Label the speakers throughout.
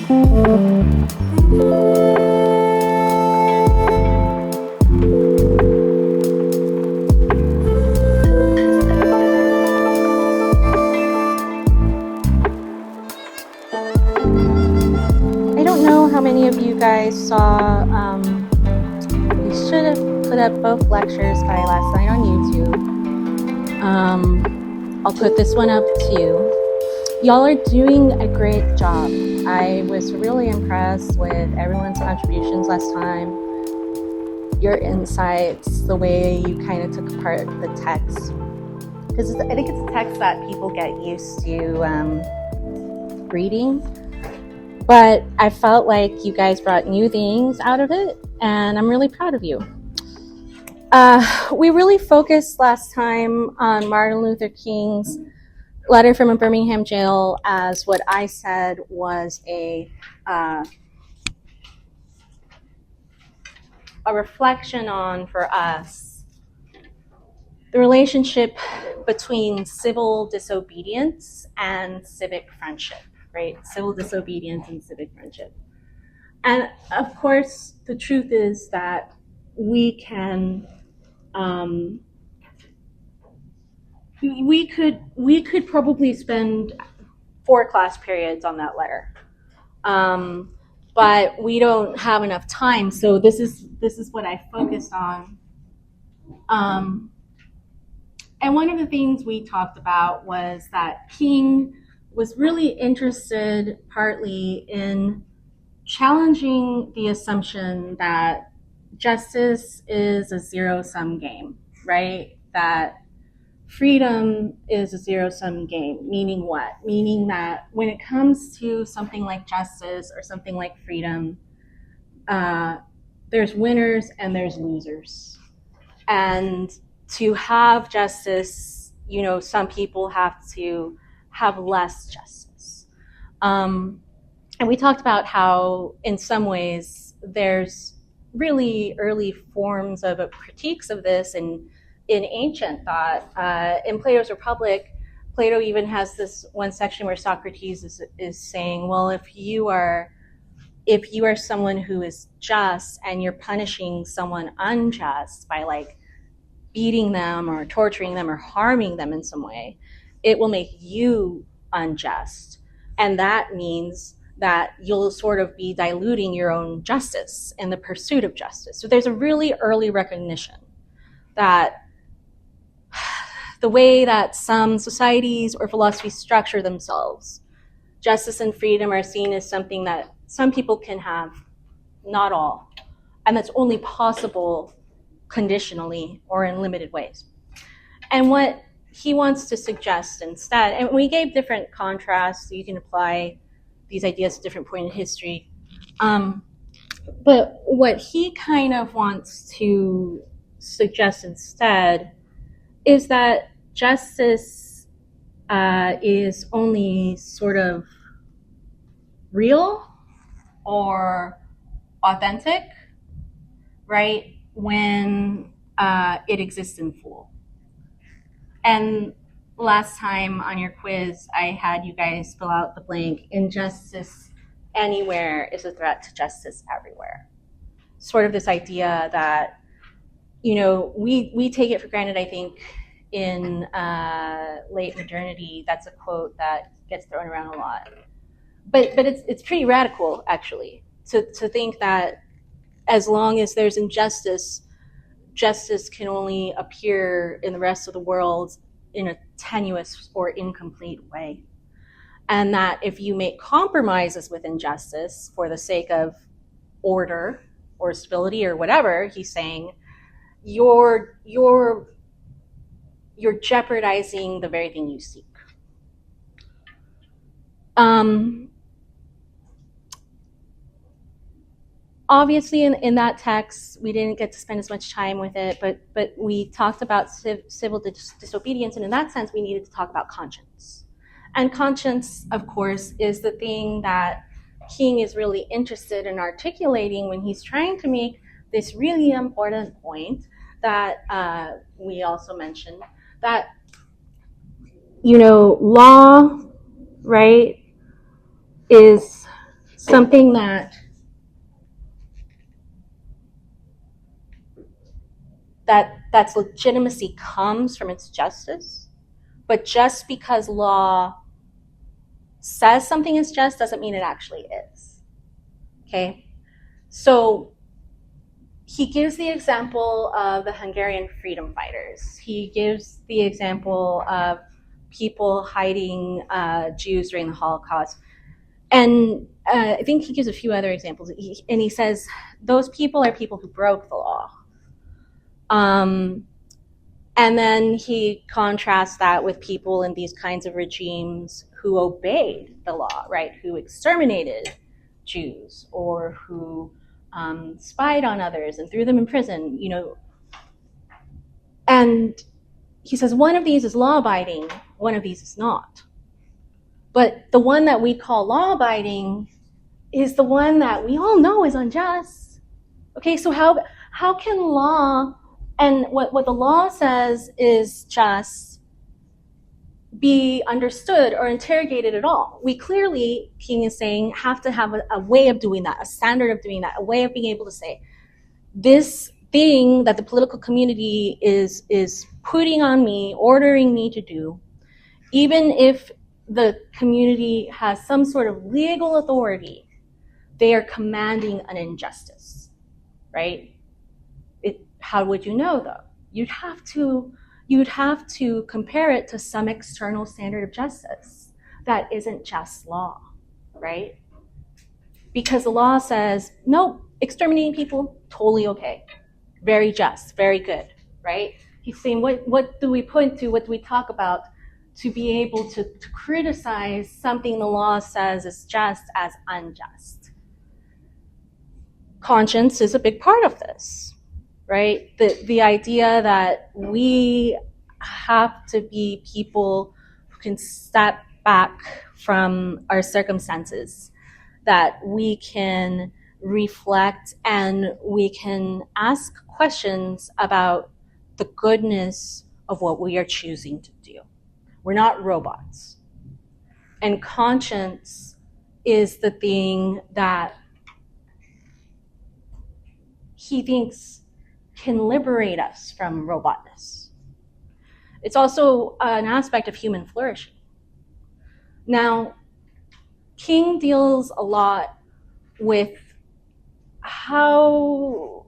Speaker 1: I don't know how many of you guys saw, we should have put up both lectures by last night on YouTube. I'll put this one up too. Y'all are doing a great job. I was really impressed with everyone's contributions last time. Your insights, the way you kind of took apart the text. Because I think it's a text that people get used to reading. But I felt like you guys brought new things out of it, and I'm really proud of you. We really focused last time on Martin Luther King's letter from a Birmingham jail as what I said was a reflection on, for us, the relationship between civil disobedience and civic friendship. Right? Civil disobedience and civic friendship. And of course, the truth is that we can, we could probably spend 4 class periods on that letter, but we don't have enough time. So this is what I focused on. And one of the things we talked about was that King was really interested partly in challenging the assumption that justice is a zero-sum game, right? That freedom is a zero-sum game, meaning what? Meaning that when it comes to something like justice or something like freedom, there's winners and there's losers. And to have justice, some people have to have less justice. And we talked about how, in some ways, there's really early forms of critiques of this in ancient thought. In Plato's Republic, Plato even has this one section where Socrates is saying, well, if you are someone who is just and you're punishing someone unjust by beating them or torturing them or harming them in some way, it will make you unjust. And that means that you'll sort of be diluting your own justice in the pursuit of justice. So there's a really early recognition that the way that some societies or philosophies structure themselves, justice and freedom are seen as something that some people can have, not all. And that's only possible conditionally or in limited ways. And what he wants to suggest instead, and we gave different contrasts, so you can apply these ideas at different point in history. But what he kind of wants to suggest instead is that justice is only sort of real or authentic, right, when it exists in full. And last time on your quiz, I had you guys fill out the blank, injustice anywhere is a threat to justice everywhere. Sort of this idea that, we take it for granted, I think, in late modernity. That's a quote that gets thrown around a lot. But it's pretty radical, actually, to think that as long as there's injustice, justice can only appear in the rest of the world in a tenuous or incomplete way. And that if you make compromises with injustice for the sake of order or stability or whatever, he's saying, you're jeopardizing the very thing you seek. Obviously, in that text, we didn't get to spend as much time with it, but we talked about civil disobedience, and in that sense, we needed to talk about conscience. And conscience, of course, is the thing that King is really interested in articulating when he's trying to make this really important point that we also mentioned, that, law, right, is something that's legitimacy comes from its justice, but just because law says something is just doesn't mean it actually is. Okay? So he gives the example of the Hungarian freedom fighters. He gives the example of people hiding Jews during the Holocaust. And I think he gives a few other examples. And he says, those people are people who broke the law. And then he contrasts that with people in these kinds of regimes who obeyed the law, right? Who exterminated Jews or who spied on others and threw them in prison, you know. And he says one of these is law-abiding, one of these is not. But the one that we call law-abiding is the one that we all know is unjust. Okay, so how can law and what the law says is just be understood or interrogated at all? We clearly, King is saying, have to have a way of doing that, a standard of doing that, a way of being able to say, this thing that the political community is putting on me, ordering me to do, even if the community has some sort of legal authority, they are commanding an injustice, right? How would you know, though? You'd have to compare it to some external standard of justice that isn't just law, right? Because the law says, no, exterminating people, totally okay. Very just, very good, right? He's saying, what do we point to, what do we talk about to be able to criticize something the law says is just as unjust? Conscience is a big part of this, right? The idea that we have to be people who can step back from our circumstances, that we can reflect and we can ask questions about the goodness of what we are choosing to do. We're not robots. And conscience is the thing that he thinks can liberate us from robotness. It's also an aspect of human flourishing. Now, King deals a lot with how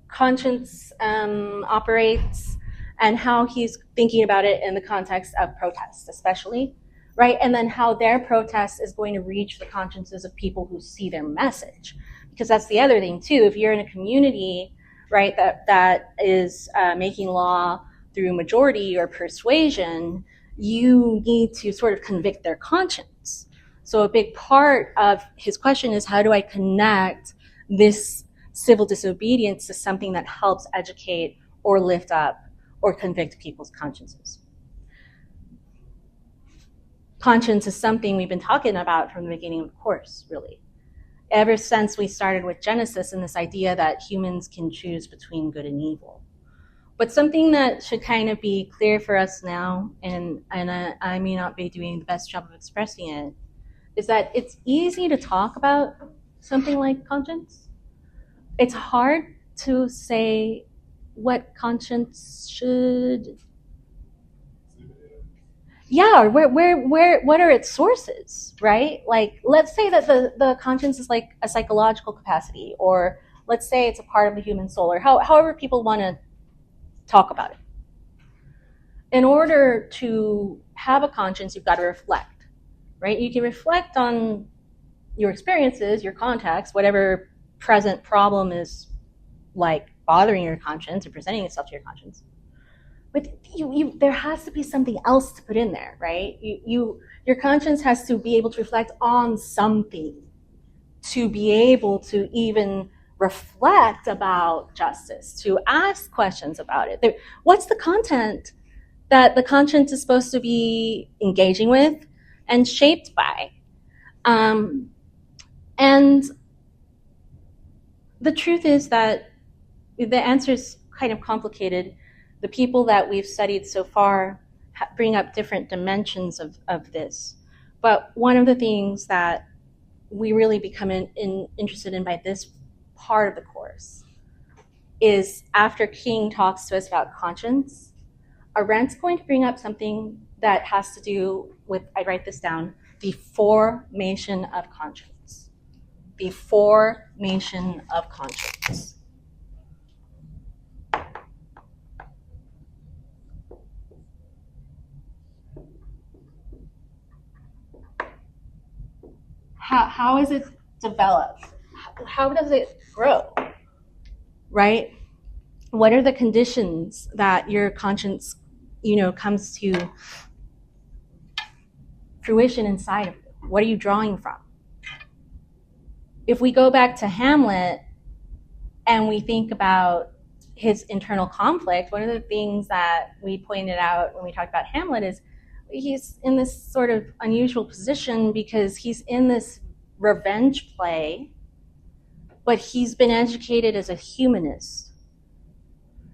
Speaker 1: conscience operates and how he's thinking about it in the context of protest, especially, right? And then how their protest is going to reach the consciences of people who see their message. Because that's the other thing, too. If you're in a community, right, that is making law through majority or persuasion, you need to sort of convict their conscience. So a big part of his question is, how do I connect this civil disobedience to something that helps educate or lift up or convict people's consciences? Conscience is something we've been talking about from the beginning of the course, really. Ever since we started with Genesis and this idea that humans can choose between good and evil. But something that should kind of be clear for us now, and I may not be doing the best job of expressing it, is that it's easy to talk about something like conscience. It's hard to say what conscience should, yeah, what are its sources, right? Like, let's say that the conscience is like a psychological capacity, or let's say it's a part of the human soul, or however people want to talk about it. In order to have a conscience, you've got to reflect, right? You can reflect on your experiences, your context, whatever present problem is like bothering your conscience or presenting itself to your conscience. But there has to be something else to put in there, right? Your conscience has to be able to reflect on something to be able to even reflect about justice, to ask questions about it. What's the content that the conscience is supposed to be engaging with and shaped by? And the truth is that the answer is kind of complicated. The people that we've studied so far bring up different dimensions of this. But one of the things that we really become interested in by this part of the course is after King talks to us about conscience, Arendt's going to bring up something that has to do with, I write this down, the formation of conscience. The formation of conscience. How is it developed? How does it grow? Right? What are the conditions that your conscience, comes to fruition inside of you? What are you drawing from? If we go back to Hamlet and we think about his internal conflict, one of the things that we pointed out when we talked about Hamlet is he's in this sort of unusual position because he's in this revenge play, but he's been educated as a humanist.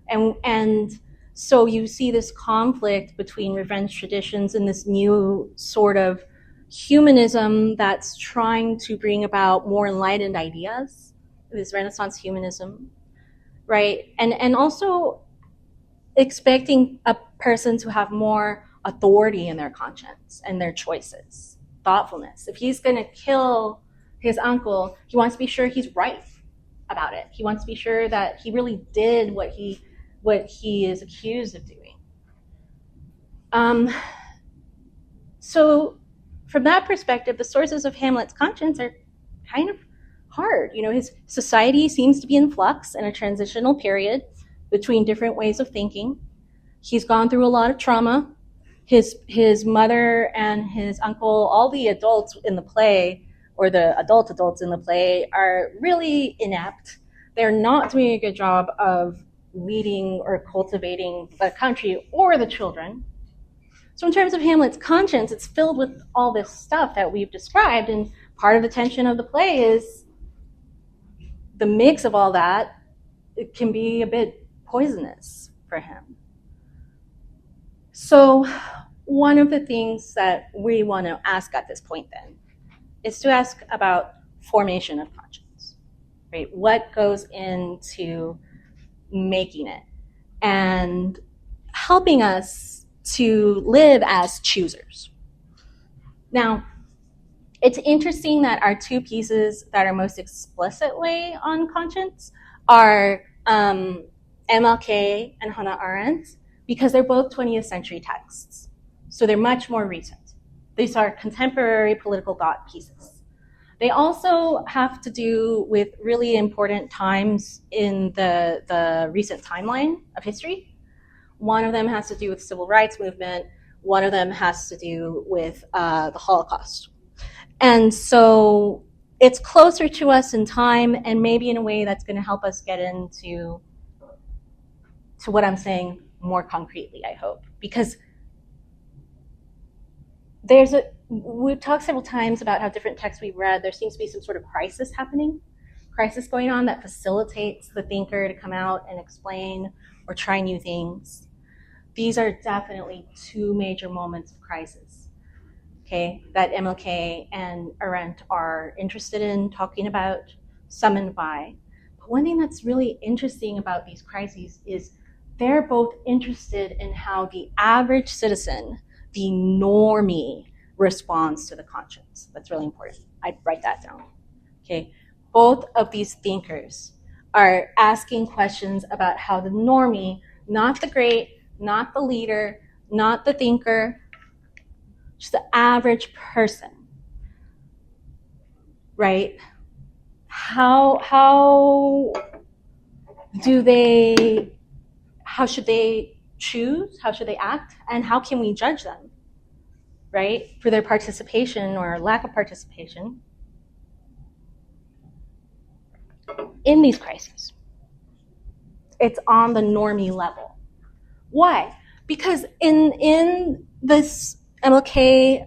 Speaker 1: And so you see this conflict between revenge traditions and this new sort of humanism that's trying to bring about more enlightened ideas, this Renaissance humanism, right? And also expecting a person to have more authority in their conscience and their choices, thoughtfulness. If he's going to kill his uncle, he wants to be sure he's right about it. He wants to be sure that he really did what he is accused of doing. So from that perspective, the sources of Hamlet's conscience are kind of hard. His society seems to be in flux in a transitional period between different ways of thinking. He's gone through a lot of trauma. His mother and his uncle, all the adults in the play, or the adults in the play, are really inept. They're not doing a good job of leading or cultivating the country or the children. So in terms of Hamlet's conscience, it's filled with all this stuff that we've described, and part of the tension of the play is the mix of all that. It can be a bit poisonous for him. So one of the things that we want to ask at this point then is to ask about formation of conscience, right? What goes into making it and helping us to live as choosers. Now, it's interesting that our two pieces that are most explicitly on conscience are MLK and Hannah Arendt, because they're both 20th century texts. So they're much more recent. These are contemporary political thought pieces. They also have to do with really important times in the recent timeline of history. One of them has to do with the civil rights movement. One of them has to do with the Holocaust. And so it's closer to us in time, and maybe in a way that's going to help us get into what I'm saying more concretely, I hope. Because we've talked several times about how different texts we've read, there seems to be some sort of crisis going on that facilitates the thinker to come out and explain or try new things. These are definitely two major moments of crisis, okay, that MLK and Arendt are interested in talking about, summoned by. But one thing that's really interesting about these crises is they're both interested in how the average citizen, the normie, responds to the conscience. That's really important. I write that down. Okay. Both of these thinkers are asking questions about how the normie, not the great, not the leader, not the thinker, just the average person, right? How should they choose? How should they act? And how can we judge them, right, for their participation or lack of participation in these crises? It's on the normie level. Why? Because in this MLK,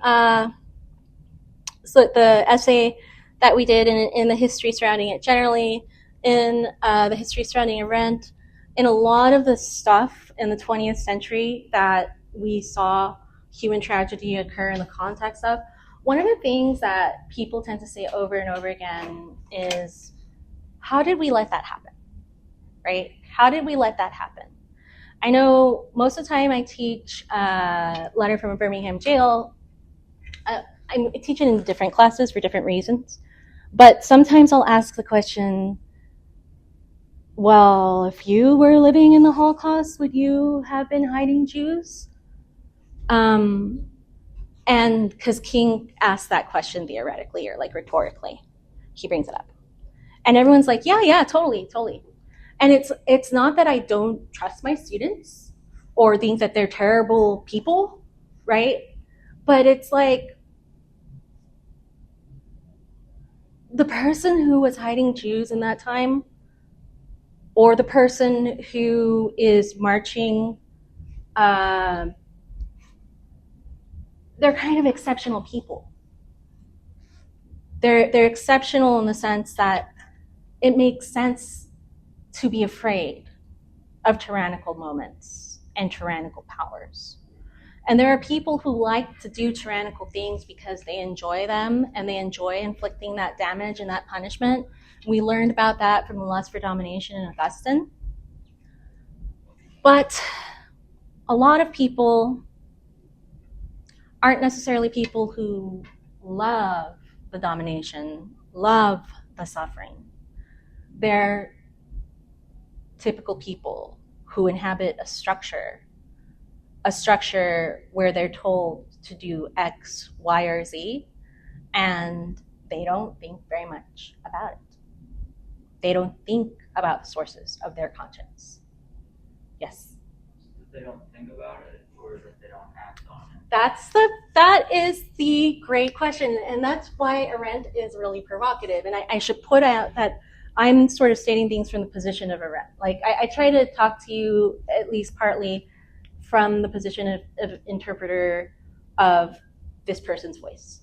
Speaker 1: so the essay that we did in the history surrounding it generally, in the history surrounding Arendt, in a lot of the stuff in the 20th century that we saw human tragedy occur in the context of, one of the things that people tend to say over and over again is, how did we let that happen, right? How did we let that happen? I know most of the time I teach Letter from a Birmingham Jail. I teach it in different classes for different reasons. But sometimes I'll ask the question, well, if you were living in the Holocaust, would you have been hiding Jews? And because King asked that question theoretically or like rhetorically, he brings it up. And everyone's like, yeah, totally. And it's not that I don't trust my students or think that they're terrible people, right? But it's like, the person who was hiding Jews in that time, or the person who is marching, they're kind of exceptional people. They're exceptional in the sense that it makes sense to be afraid of tyrannical moments and tyrannical powers. And there are people who like to do tyrannical things because they enjoy them and they enjoy inflicting that damage and that punishment. We learned about that from the Lust for Domination in Augustine. But a lot of people aren't necessarily people who love the domination, love the suffering. They're typical people who inhabit a structure where they're told to do X, Y, or Z, and they don't think very much about it. They don't think about the sources of their conscience. Yes?
Speaker 2: They don't think about it, or that they don't act on it?
Speaker 1: That is the great question, and that's why Arendt is really provocative. And I should put out that I'm sort of stating things from the position of Arendt. Like, I try to talk to you at least partly from the position of interpreter of this person's voice.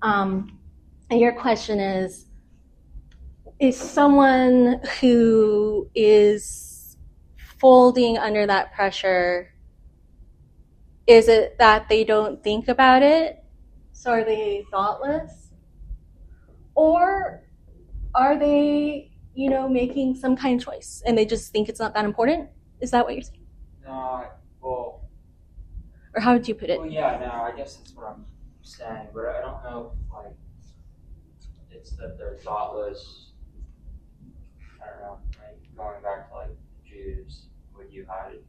Speaker 1: And your question is someone who is folding under that pressure, is it that they don't think about it? So are they thoughtless? Or are they, making some kind of choice and they just think it's not that important? Is that what you're saying?
Speaker 2: No, well...
Speaker 1: Or how would you put it?
Speaker 2: Well, yeah, no, I guess that's what I'm saying, but I don't know if, it's that they're thoughtless. I don't know, going back to, Jews, would you hide,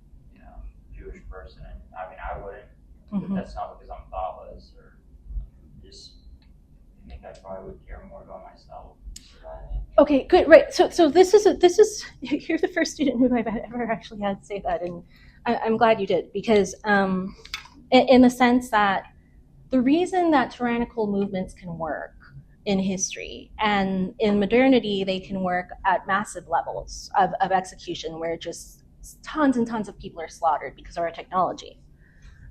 Speaker 2: Jewish person? I mean, I wouldn't, but that's not because I'm thoughtless, or just, I think I probably would care more about myself.
Speaker 1: Okay, good, right. So this is you're the first student who I've ever actually had say that, and I'm glad you did, because in the sense that the reason that tyrannical movements can work in history and in modernity, they can work at massive levels of execution where just tons and tons of people are slaughtered because of our technology.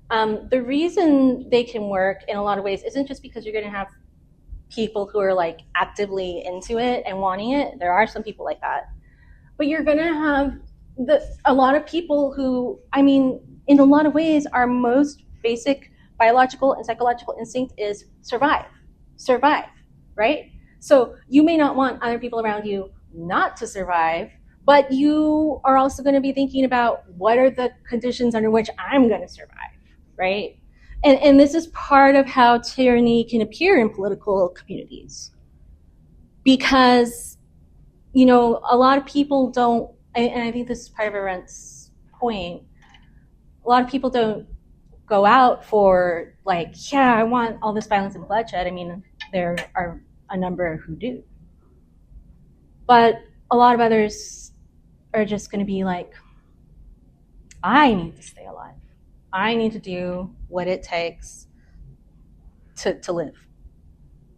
Speaker 1: The reason they can work in a lot of ways isn't just because you're going to have people who are actively into it and wanting it. There are some people like that. But you're going to have a lot of people who, in a lot of ways, our most basic biological and psychological instinct is survive, right? So you may not want other people around you not to survive, but you are also going to be thinking about what are the conditions under which I'm going to survive, right? And this is part of how tyranny can appear in political communities. Because, a lot of people don't, and I think this is part of Arendt's point, a lot of people don't go out for I want all this violence and bloodshed. There are a number who do. But a lot of others are just going to be I need to stay alive. I need to do what it takes to live,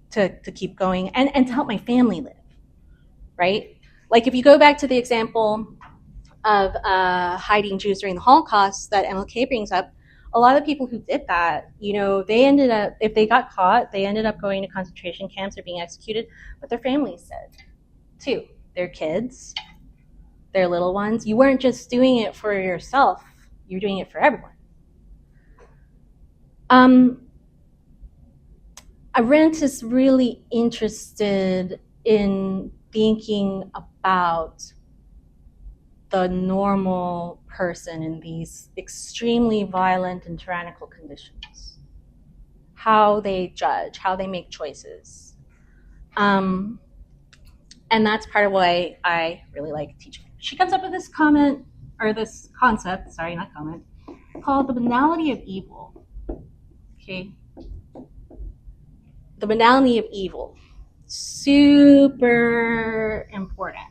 Speaker 1: to keep going, and to help my family live, right? If you go back to the example of hiding Jews during the Holocaust that MLK brings up, a lot of people who did that, they ended up, if they got caught, they ended up going to concentration camps or being executed, but their families did too. Their kids, their little ones. You weren't just doing it for yourself, you're doing it for everyone. Arendt is really interested in thinking about the normal person in these extremely violent and tyrannical conditions, how they judge, how they make choices. And that's part of why I really like teaching. She comes up with this comment, or this concept, sorry, not comment, called the banality of evil. Okay? The banality of evil. Super important.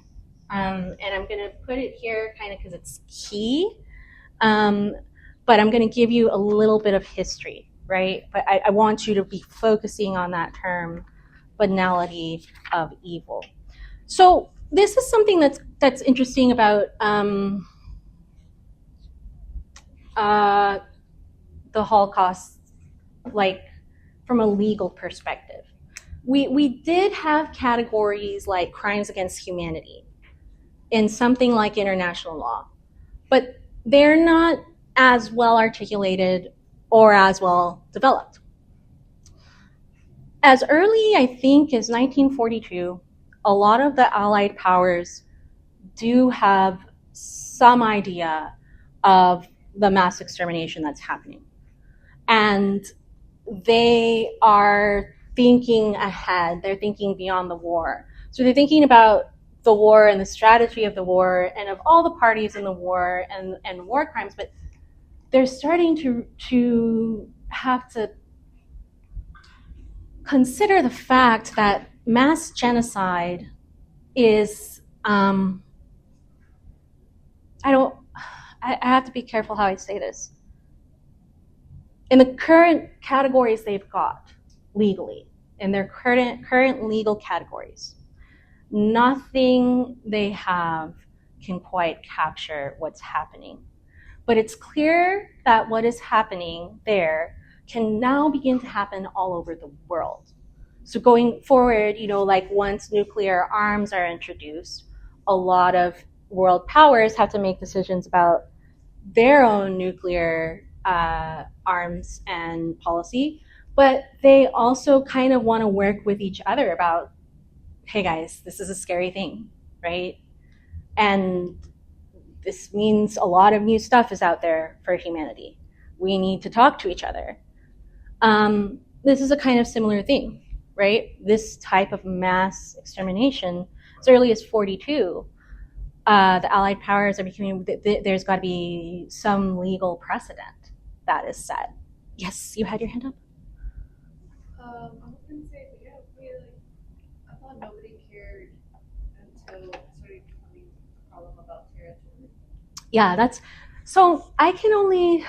Speaker 1: And I'm going to put it here kind of because it's key. But I'm going to give you a little bit of history, right? But I want you to be focusing on that term, banality of evil. So this is something that's interesting about the Holocaust, like from a legal perspective. We did have categories like crimes against humanity in something like international law, but they're not as well articulated or as well developed. As early, I think, as 1942, a lot of the Allied powers do have some idea of the mass extermination that's happening. And they are thinking ahead. They're thinking beyond the war. So they're thinking about the war and the strategy of the war and of all the parties in the war and war crimes, but they're starting to have to consider the fact that mass genocide is, I have to be careful how I say this. In the current categories they've got legally, in their current legal categories, nothing they have can quite capture what's happening. But it's clear that what is happening there can now begin to happen all over the world. So going forward, like once nuclear arms are introduced, a lot of world powers have to make decisions about their own nuclear arms and policy, but they also kind of want to work with each other about, hey guys, this is a scary thing, right? And this means a lot of new stuff is out there for humanity. We need to talk to each other. This is a kind of similar thing, right? This type of mass extermination, as early as 42, the Allied powers are becoming, there's got to be some legal precedent that is set. Yes, you had your hand up?
Speaker 3: I was going to say, I thought nobody cared until it started becoming a problem about territory.
Speaker 1: Yeah, so I can only,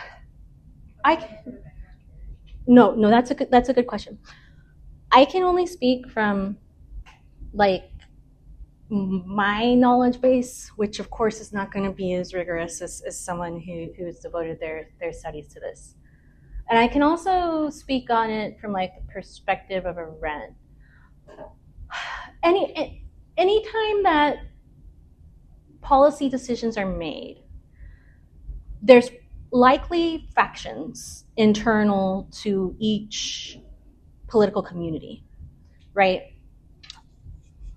Speaker 1: no, that's a good question. I can only speak from like my knowledge base, which of course is not going to be as rigorous as someone who's devoted their studies to this. And I can also speak on it from like the perspective of Arendt. Anytime that policy decisions are made, there's likely factions internal to each political community, right?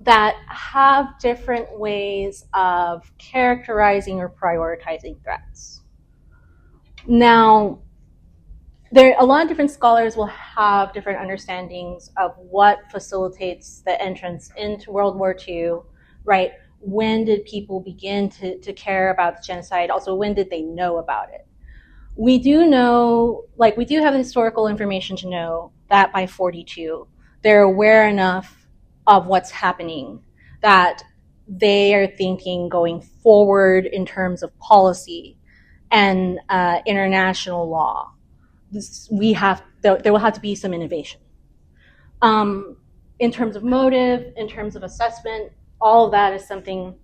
Speaker 1: That have different ways of characterizing or prioritizing threats. Now, a lot of different scholars will have different understandings of what facilitates the entrance into World War II, right? When did people begin to care about genocide? Also, when did they know about it? We do know, we do have historical information to know that by 42, they're aware enough of what's happening that they are thinking going forward in terms of policy and international law. There will have to be some innovation. In terms of motive, in terms of assessment, all of that is something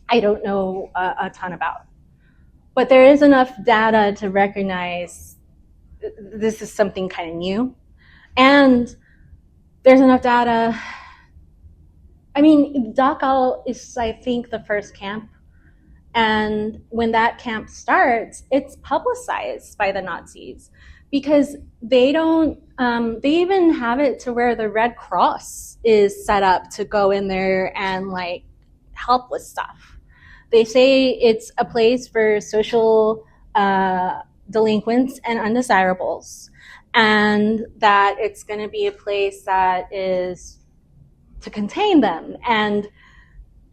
Speaker 1: I don't know a ton about. But there is enough data to recognize this is something kind of new. And there's enough data. I mean, Dachau is, I think, the first camp. And when that camp starts, it's publicized by the Nazis. because they don't, they even have it to where the Red Cross is set up to go in there and like help with stuff. They say it's a place for social delinquents and undesirables, and that it's going to be a place that is to contain them, and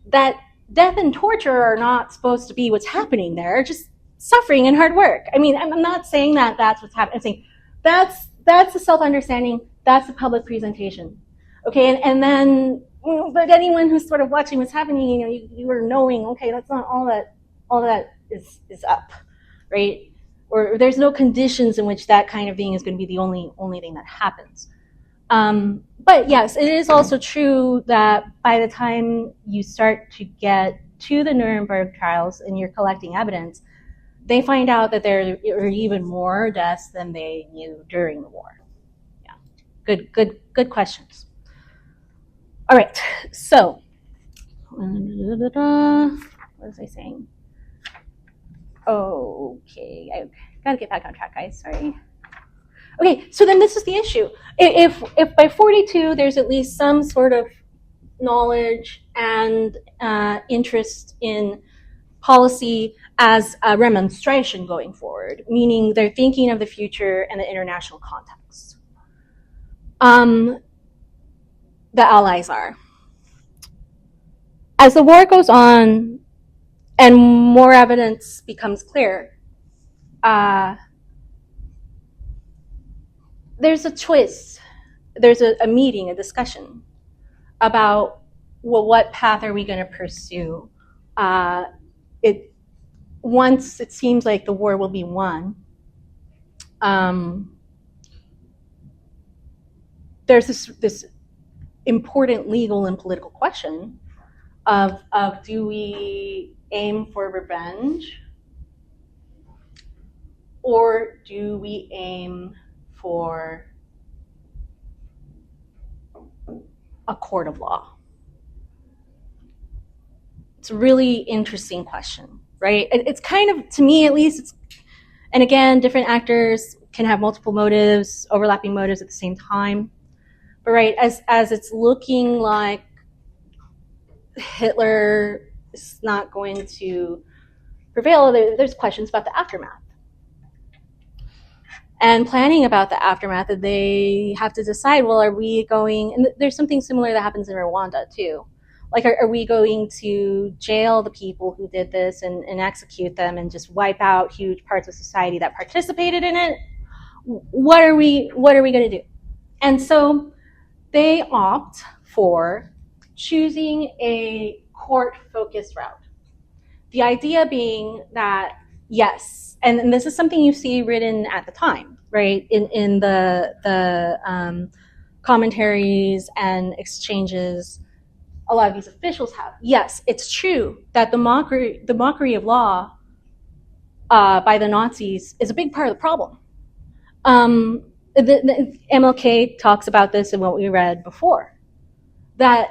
Speaker 1: that death and torture are not supposed to be what's happening there, just suffering and hard work. I mean, I'm not saying that that's what's happening. I'm saying that's the self-understanding, that's the public presentation. Okay, and then, but anyone who's sort of watching what's happening, you are knowing, okay, that's not all that is up, right? Or there's no conditions in which that kind of thing is going to be the only thing that happens. But yes, it is also true that by the time you start to get to the Nuremberg trials and you're collecting evidence, they find out that there are even more deaths than they knew during the war. Yeah, good questions. All right, so what was I saying? Okay, I gotta get back on track, guys. Sorry. Okay, so then this is the issue. If by 42 there's at least some sort of knowledge and interest in policy as a remonstration going forward, meaning they're thinking of the future and the international context. The Allies are. As the war goes on and more evidence becomes clear, there's a choice, there's a meeting, a discussion about, well, what path are we going to pursue? Once it seems like the war will be won, there's this important legal and political question of do we aim for revenge, or do we aim for a court of law? It's a really interesting question, right? It's kind of, to me at least, and again, different actors can have multiple motives, overlapping motives at the same time. But right, as it's looking like Hitler is not going to prevail, there's questions about the aftermath. And planning about the aftermath, they have to decide, well, are we going, and there's something similar that happens in Rwanda too. Like, are we going to jail the people who did this and execute them and just wipe out huge parts of society that participated in it? What are we going to do? And so they opt for choosing a court-focused route. The idea being that, yes, and this is something you see written at the time, right, in the commentaries and exchanges a lot of these officials have. Yes, it's true that the mockery of law by the Nazis is a big part of the problem. The MLK talks about this in what we read before, that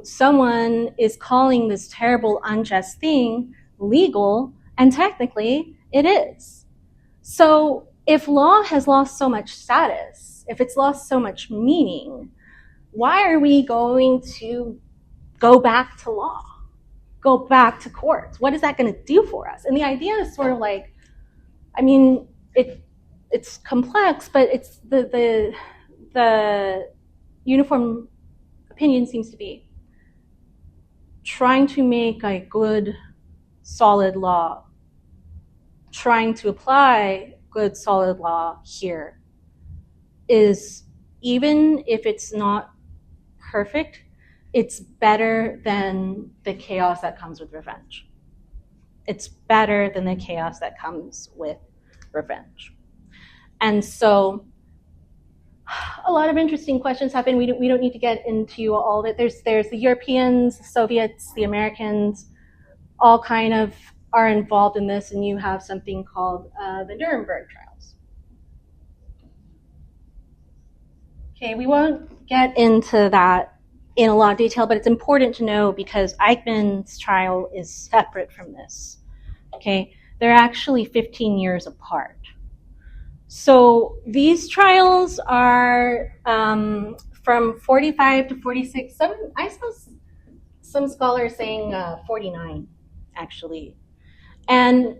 Speaker 1: someone is calling this terrible, unjust thing legal, and technically it is. So if law has lost so much status, if it's lost so much meaning, why are we going to go back to law, go back to courts? What is that going to do for us? And the idea is sort of like, I mean, it's complex, but it's the uniform opinion seems to be trying to make a good, solid law, trying to apply good, solid law here is, even if it's not perfect, it's better than the chaos that comes with revenge. It's better than the chaos that comes with revenge. And so a lot of interesting questions happen. We don't need to get into all that. There's the Europeans, the Soviets, the Americans, all kind of are involved in this, and you have something called the Nuremberg trials. Okay, we won't get into that in a lot of detail, but it's important to know because Eichmann's trial is separate from this. Okay, they're actually 15 years apart. So these trials are from 45 to 46. I suppose some scholars saying 49, actually. And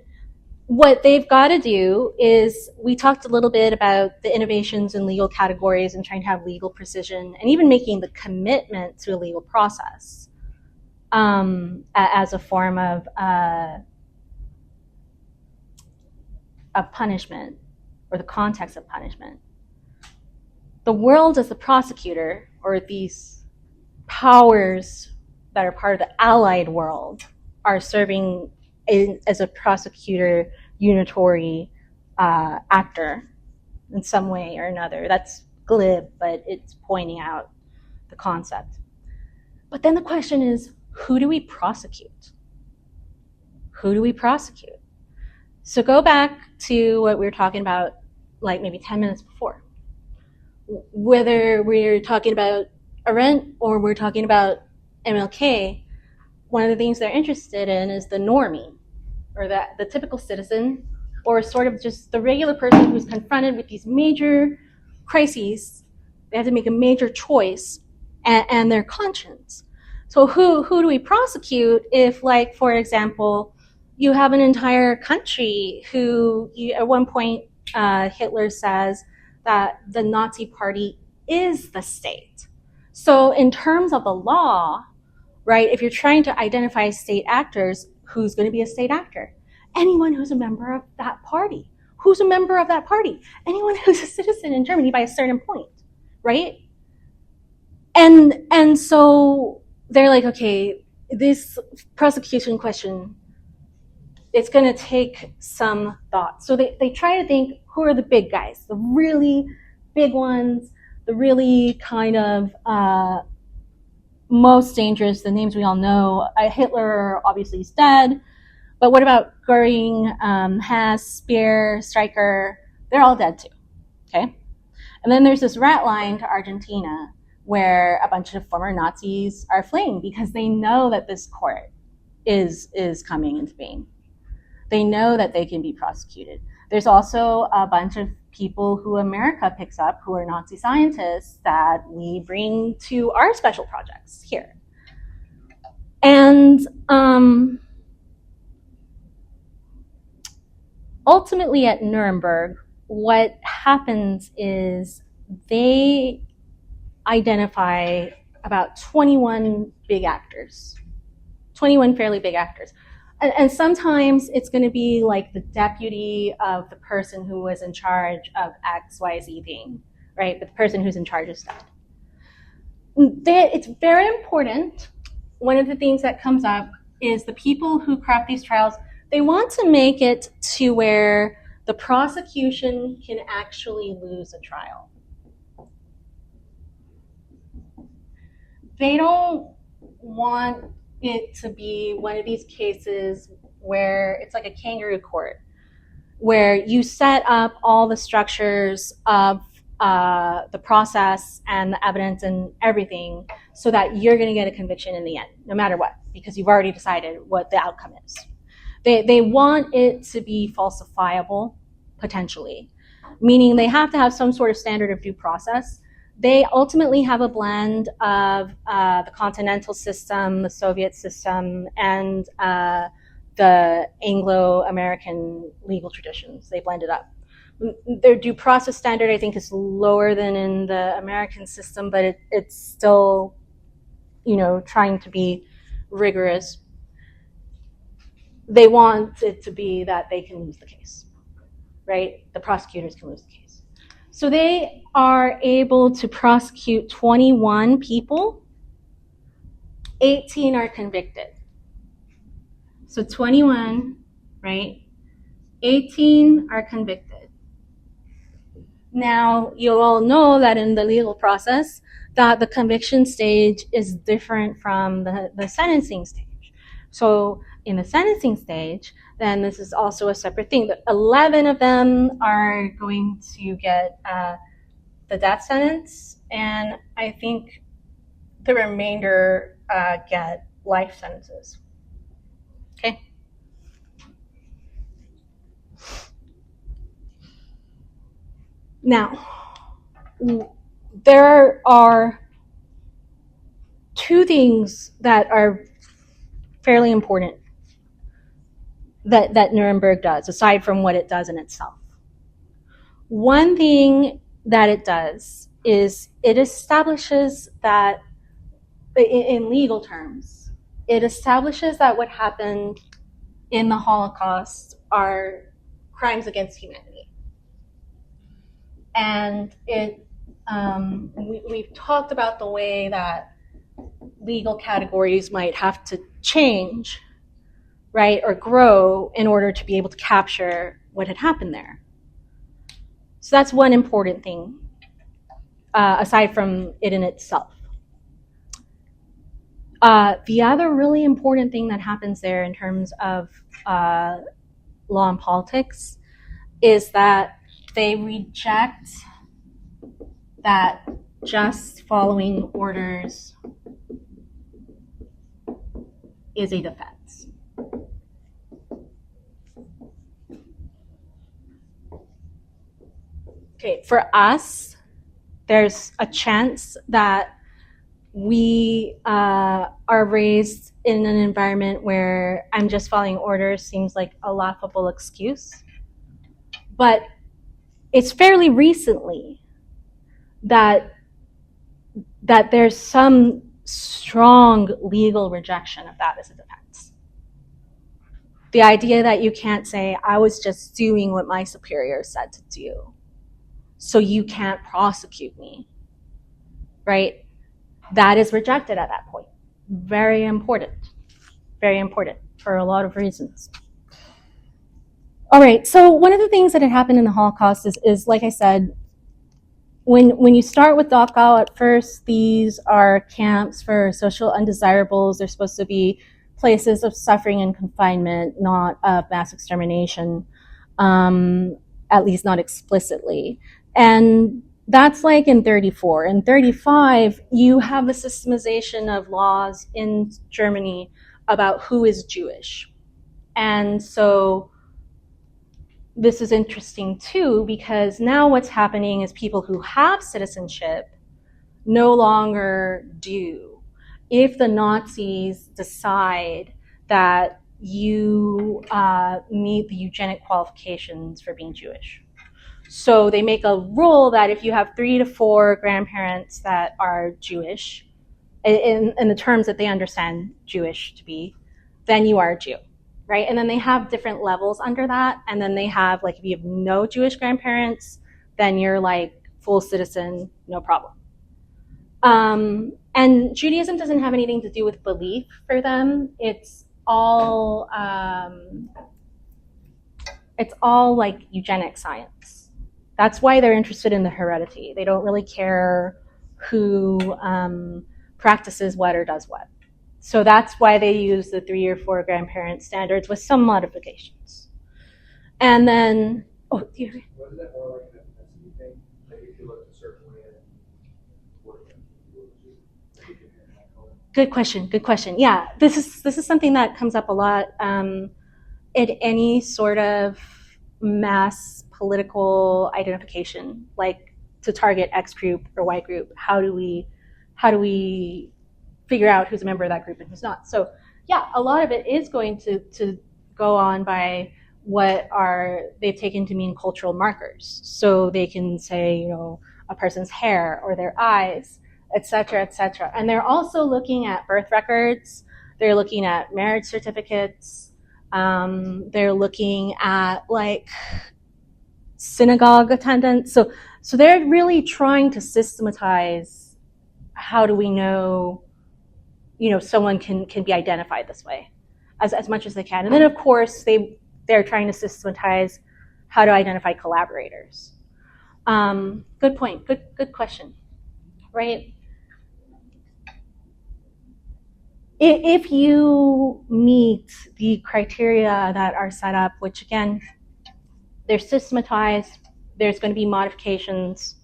Speaker 1: what they've got to do is, we talked a little bit about the innovations in legal categories and trying to have legal precision and even making the commitment to a legal process as a form of punishment, or the context of punishment. The world as the prosecutor, or these powers that are part of the allied world, are serving as a prosecutor unitary actor in some way or another. That's glib, but it's pointing out the concept. But then the question is, who do we prosecute? Who do we prosecute? So go back to what we were talking about, like maybe 10 minutes before. Whether we're talking about Arendt or we're talking about MLK, one of the things they're interested in is the normie, or the typical citizen, or sort of just the regular person who's confronted with these major crises. They have to make a major choice, and their conscience. So who do we prosecute if, like, for example, you have an entire country who, at one point, Hitler says that the Nazi Party is the state. So in terms of the law, right, if you're trying to identify state actors, who's going to be a state actor? Anyone who's a member of that party. Who's a member of that party? Anyone who's a citizen in Germany by a certain point, right? And so they're like, okay, this prosecution question, it's going to take some thought. So they try to think, who are the big guys, the really big ones, the really kind of most dangerous, the names we all know. Hitler obviously is dead, but what about Goering, Hess, Speer, Stryker? They're all dead too, okay? And then there's this rat line to Argentina, where a bunch of former Nazis are fleeing because they know that this court is coming into being. They know that they can be prosecuted. There's also a bunch of people who America picks up who are Nazi scientists that we bring to our special projects here. And ultimately at Nuremberg, what happens is they identify about 21 big actors, 21 fairly big actors. And sometimes it's going to be like the deputy of the person who was in charge of XYZ thing, right? But the person who's in charge is dead. It's very important. One of the things that comes up is the people who craft these trials, they want to make it to where the prosecution can actually lose a trial. They don't want it to be one of these cases where it's like a kangaroo court, where you set up all the structures of the process and the evidence and everything so that you're going to get a conviction in the end, no matter what, because you've already decided what the outcome is. They want it to be falsifiable, potentially, meaning they have to have some sort of standard of due process. They ultimately have a blend of the continental system, the Soviet system, and the Anglo-American legal traditions. They blend it up. Their due process standard, I think, is lower than in the American system, but it's still, trying to be rigorous. They want it to be that they can lose the case, right? The prosecutors can lose the case. So they are able to prosecute 21 people. 18 are convicted. So 21, right? 18 are convicted. Now, you all know that in the legal process, that the conviction stage is different from the sentencing stage. So in the sentencing stage, then this is also a separate thing. 11 of them are going to get the death sentence, and I think the remainder get life sentences. Okay. Now, there are two things that are fairly important that Nuremberg does, aside from what it does in itself. One thing that it does is it establishes that, in legal terms, it establishes that what happened in the Holocaust are crimes against humanity. And we've talked about the way that legal categories might have to change, right, or grow in order to be able to capture what had happened there. So that's one important thing, aside from it in itself. The other really important thing that happens there in terms of law and politics is that they reject that just following orders is a defense. Okay, for us, there's a chance that we are raised in an environment where I'm just following orders seems like a laughable excuse. But it's fairly recently that there's some strong legal rejection of that as a defense. The idea that you can't say, I was just doing what my superior said to do, so you can't prosecute me, right? That is rejected at that point. Very important for a lot of reasons. All right, so one of the things that had happened in the Holocaust is like I said, when you start with Dachau, at first, these are camps for social undesirables. They're supposed to be places of suffering and confinement, not of mass extermination, at least not explicitly. And that's like in 34. In 35, you have the systemization of laws in Germany about who is Jewish. And so this is interesting too, because now what's happening is people who have citizenship no longer do. If the Nazis decide that you meet the eugenic qualifications for being Jewish. So they make a rule that if you have 3 to 4 grandparents that are Jewish, in the terms that they understand Jewish to be, then you are a Jew. Right? And then they have different levels under that. And then they have, like, if you have no Jewish grandparents, then you're like full citizen, no problem. And Judaism doesn't have anything to do with belief for them. It's all like eugenic science. That's why they're interested in the heredity. They don't really care who practices what or does what. So that's why they use the 3 or 4 grandparent standards with some modifications. And then,
Speaker 4: Wasn't that more like an ethnicity thing? Like if you look a certain way at what
Speaker 1: Good question. Yeah, this is something that comes up a lot in any sort of mass political identification, like to target X group or Y group. How do we figure out who's a member of that group and who's not? So yeah, a lot of it is going to go on by what they've taken to mean cultural markers. So they can say, a person's hair or their eyes, et cetera, and they're also looking at birth records. They're looking at marriage certificates. They're looking at like synagogue attendance. So they're really trying to systematize how do we know, someone can be identified this way as much as they can. And then of course they're trying to systematize how to identify collaborators. Good point. Good question. Right? If you meet the criteria that are set up, which again, they're systematized, there's going to be modifications,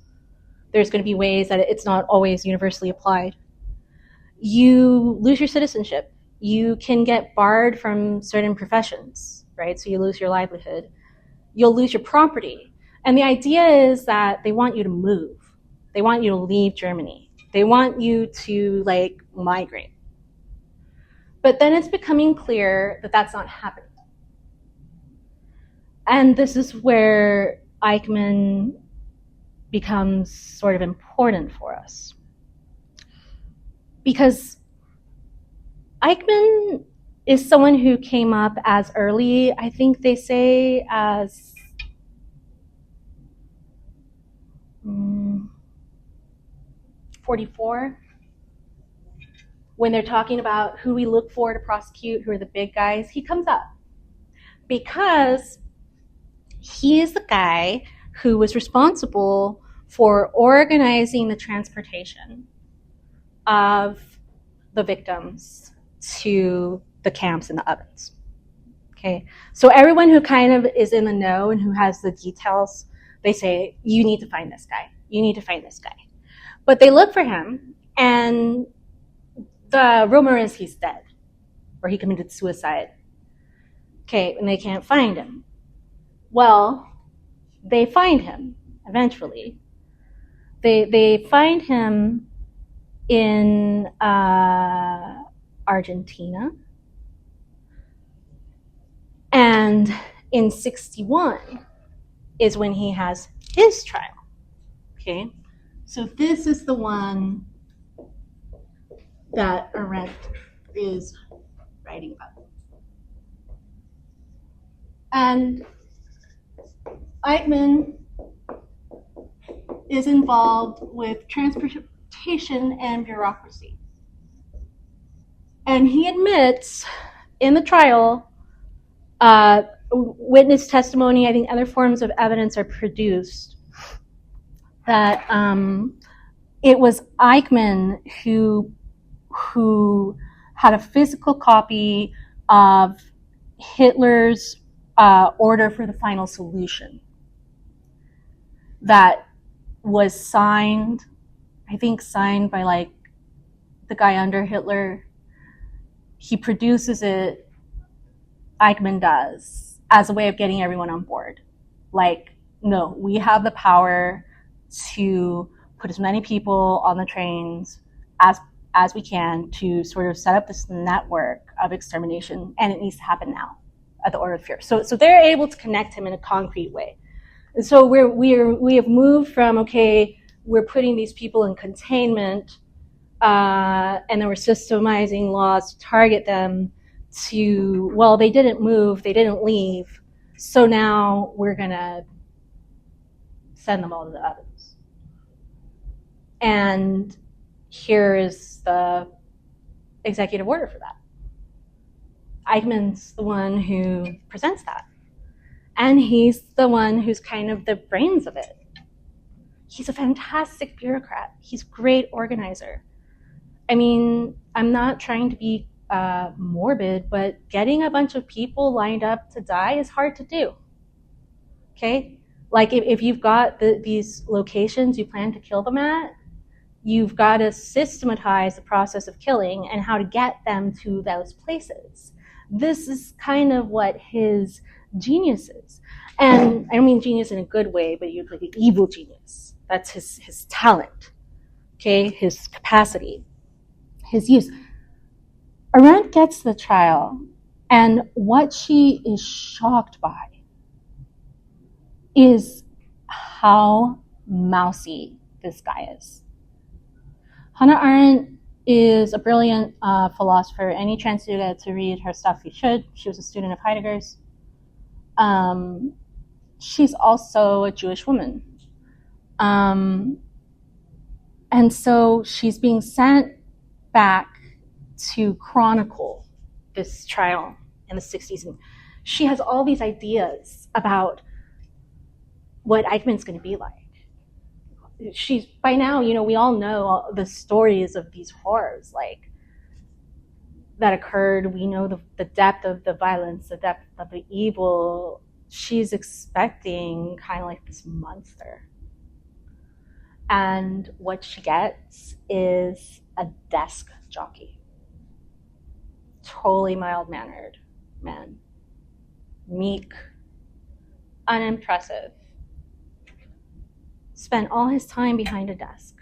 Speaker 1: there's going to be ways that it's not always universally applied, you lose your citizenship. You can get barred from certain professions, right? So you lose your livelihood. You'll lose your property. And the idea is that they want you to move. They want you to leave Germany. They want you to like migrate. But then it's becoming clear that that's not happening. And this is where Eichmann becomes sort of important for us. Because Eichmann is someone who came up as early, I think they say, as 44. When they're talking about who we look for to prosecute, who are the big guys, he comes up. Because he is the guy who was responsible for organizing the transportation of the victims to the camps and the ovens. Okay, so everyone who kind of is in the know and who has the details, they say, you need to find this guy. You need to find this guy. But they look for him, and the rumor is he's dead, or he committed suicide. Okay, and they can't find him. Well, they find him eventually. They find him in Argentina. And in 1961 is when he has his trial. Okay, so this is the one that Arendt is writing about. And Eichmann is involved with transportation and bureaucracy. And he admits in the trial, witness testimony, I think other forms of evidence are produced, that it was Eichmann who had a physical copy of Hitler's order for the final solution that was signed, I think signed by like the guy under Hitler. He produces it, Eichmann does, as a way of getting everyone on board. Like, no, we have the power to put as many people on the trains as we can to sort of set up this network of extermination, and it needs to happen now at the order of fear. So they're able to connect him in a concrete way. And so we have moved from, okay, we're putting these people in containment, and then we're systemizing laws to target them, to, well, they didn't move, they didn't leave, so now we're going to send them all to the ovens. And here is the executive order for that. Eichmann's the one who presents that. And he's the one who's kind of the brains of it. He's a fantastic bureaucrat. He's a great organizer. I mean, I'm not trying to be morbid, but getting a bunch of people lined up to die is hard to do. Okay? Like if you've got these locations you plan to kill them at, you've got to systematize the process of killing and how to get them to those places. This is kind of what his genius is. And I don't mean genius in a good way, but you're like an evil genius. That's his talent, okay? His capacity, his use. Arendt gets the trial, and what she is shocked by is how mousy this guy is. Hannah Arendt is a brilliant philosopher. Any chance you get to read her stuff, you should. She was a student of Heidegger's. She's also a Jewish woman. And so she's being sent back to chronicle this trial in the 60s. And she has all these ideas about what Eichmann's going to be like. She's, by now, we all know the stories of these horrors, like, that occurred. We know the depth of the violence, the depth of the evil. She's expecting kind of like this monster. And what she gets is a desk jockey. Totally mild-mannered man. Meek, unimpressive, spent all his time behind a desk,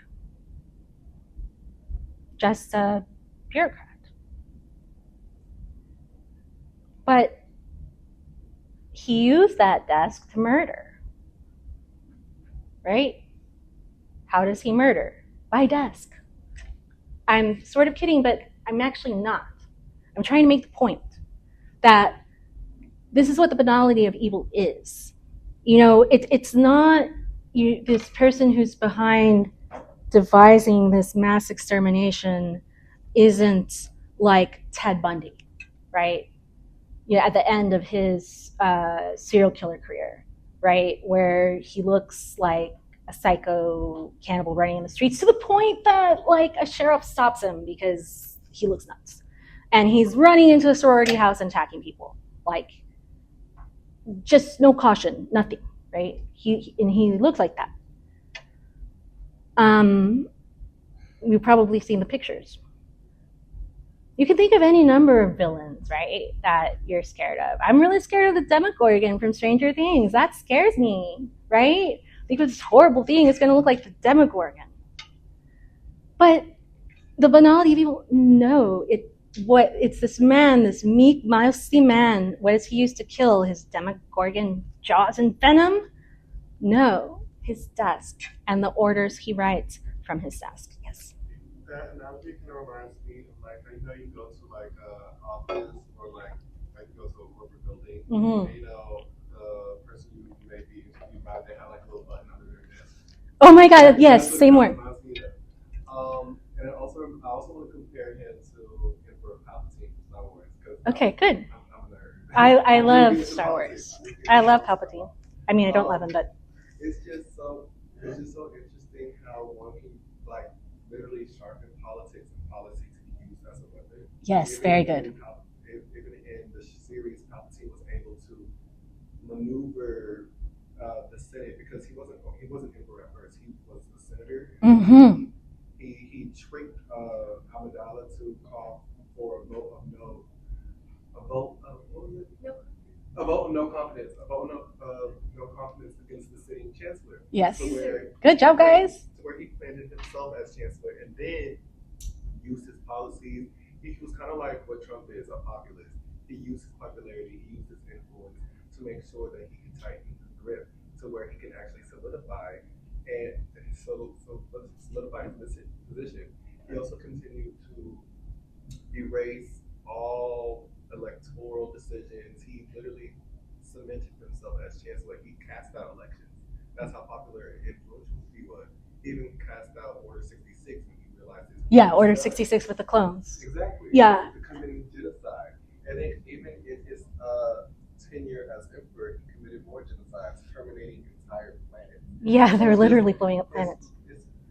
Speaker 1: just a bureaucrat. But he used that desk to murder, right? How does he murder? By desk. I'm sort of kidding, but I'm actually not. I'm trying to make the point that this is what the banality of evil is. It's not this person who's behind devising this mass extermination isn't like Ted Bundy, right? At the end of his serial killer career, right? Where he looks like a psycho cannibal running in the streets to the point that like a sheriff stops him because he looks nuts. And he's running into a sorority house and attacking people. Like, just no caution, nothing, right? He looks like that. You've probably seen the pictures. You can think of any number of villains, right, that you're scared of. I'm really scared of the Demogorgon from Stranger Things. That scares me, right? Because this horrible thing is going to look like the Demogorgon. But the banality of evil, no. It's this man, this meek, mousy man. What does he use to kill? His Demogorgon jaws and venom? No, his desk and the orders he writes from his desk. Yes.
Speaker 5: That analogy kind of reminds me of like, you go to like office or like you go to a corporate building.
Speaker 1: Mm-hmm.
Speaker 5: The person you may be interviewed by, they have like a little button under their desk.
Speaker 1: Oh my God! Yes, same word.
Speaker 5: And I also want to compare him to Emperor Palpatine from Star Wars.
Speaker 1: Okay, good.
Speaker 5: I'm a nerd.
Speaker 1: I love Star Wars. I love Palpatine. I mean, I don't love him, but
Speaker 5: it's just so interesting how one can like literally sharpen politics and policy to be used as a weapon.
Speaker 1: Yes, very good.
Speaker 5: Even in the series, Palpatine was able to maneuver the Senate because he wasn't emperor at first. He was a senator.
Speaker 1: Mm-hmm.
Speaker 5: He tricked Amidala to call for a vote of no confidence against the sitting chancellor.
Speaker 1: Yes.
Speaker 5: Good
Speaker 1: job, guys.
Speaker 5: To where he planted himself as chancellor and then used his policies. He was kind of like what Trump is, a populist. He used his popularity, he used his influence to make sure that he could tighten the grip to where he can actually solidify his position. He also continued to erase all electoral decisions. He literally cemented himself as chancellor. He cast out elections. That's how popular and influential he was. He even cast out Order 66 when he realized his
Speaker 1: Order 66 with the clones.
Speaker 5: Exactly.
Speaker 1: Yeah.
Speaker 5: Committing genocide. And then even in his tenure as emperor, he committed more genocides, terminating entire planets.
Speaker 1: Yeah, they're literally blowing up planets.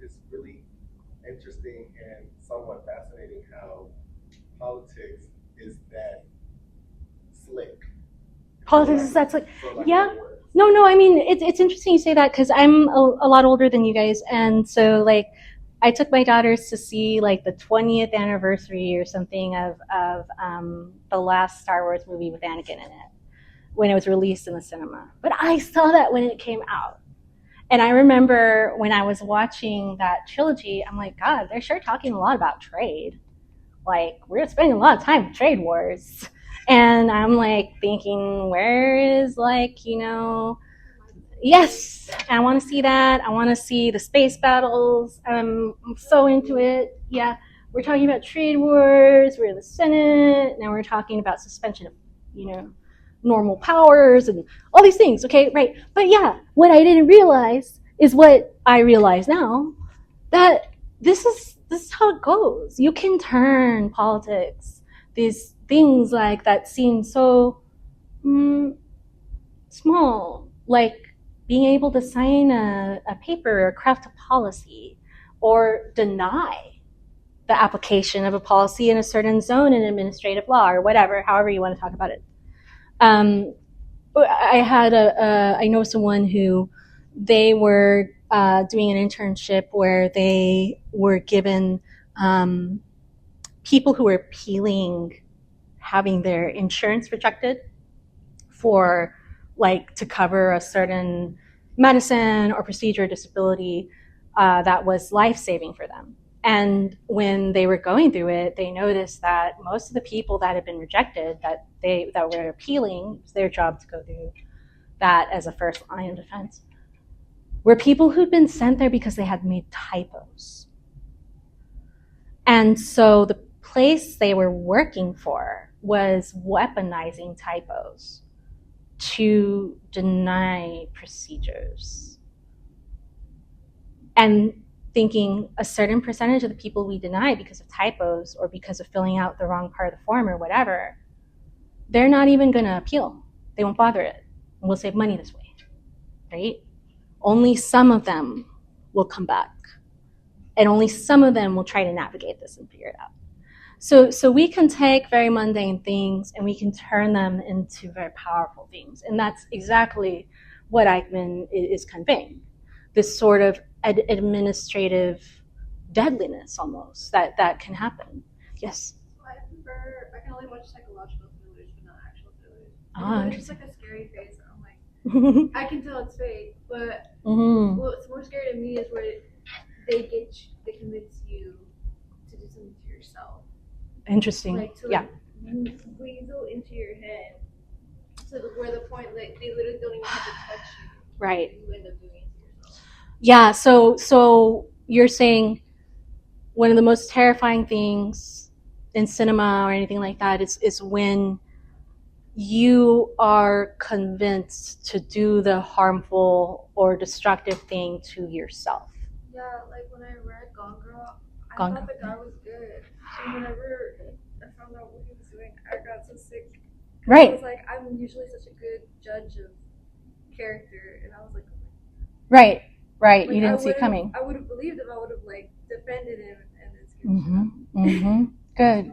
Speaker 5: It's really interesting and somewhat fascinating how politics is that slick.
Speaker 1: Politics is that slick. Yeah. No. I mean, it's interesting you say that because I'm a lot older than you guys, and so like I took my daughters to see like the 20th anniversary or something of the last Star Wars movie with Anakin in it when it was released in the cinema. But I saw that when it came out. And I remember when I was watching that trilogy, I'm like, God, they're sure talking a lot about trade. Like, we're spending a lot of time in trade wars. And I'm like thinking, where is yes, I want to see that. I want to see the space battles. I'm so into it. Yeah, we're talking about trade wars. We're in the Senate. Now we're talking about suspension of, normal powers and all these things. Okay, right. But yeah, what I didn't realize is what I realize now, that this is how it goes. You can turn politics, these things like that seem so small, like being able to sign a paper or craft a policy or deny the application of a policy in a certain zone in administrative law or whatever, however you want to talk about it. I know someone who they were doing an internship where they were given people who were appealing having their insurance rejected for to cover a certain medicine or procedure or disability that was life-saving for them. And when they were going through it, they noticed that most of the people that had been rejected, that were appealing, it was their job to go through that as a first line of defense, were people who'd been sent there because they had made typos. And so the place they were working for was weaponizing typos to deny procedures. And thinking a certain percentage of the people we deny because of typos or because of filling out the wrong part of the form or whatever, they're not even going to appeal. They won't bother it. And we'll save money this way, right? Only some of them will come back. And only some of them will try to navigate this and figure it out. So we can take very mundane things and we can turn them into very powerful things. And that's exactly what Eichmann is conveying. This sort of administrative deadliness almost that can happen. Yes?
Speaker 3: I can only watch psychological thrillers, but not actual thrillers.
Speaker 1: Ah,
Speaker 3: It's just like a scary face. I'm like, I can tell it's fake, but what's more scary to me is where they convince you to do something to yourself.
Speaker 1: Interesting.
Speaker 3: Like to weasel into your head to where the point like they literally don't even have to touch you.
Speaker 1: Right.
Speaker 3: You end up doing it to yourself.
Speaker 1: Yeah, so you're saying one of the most terrifying things in cinema or anything like that is when you are convinced to do the harmful or destructive thing to yourself.
Speaker 3: Yeah, like when I read Gone Girl, I
Speaker 1: Gone
Speaker 3: thought
Speaker 1: Girl.
Speaker 3: the guy was good. And whenever I found out what he was doing, I got so sick.
Speaker 1: Right.
Speaker 3: I was like, I'm usually such a good judge of character, and I was like,
Speaker 1: Right.
Speaker 3: like,
Speaker 1: You didn't see it coming.
Speaker 3: I would have believed if I would have like defended him and then
Speaker 1: Good.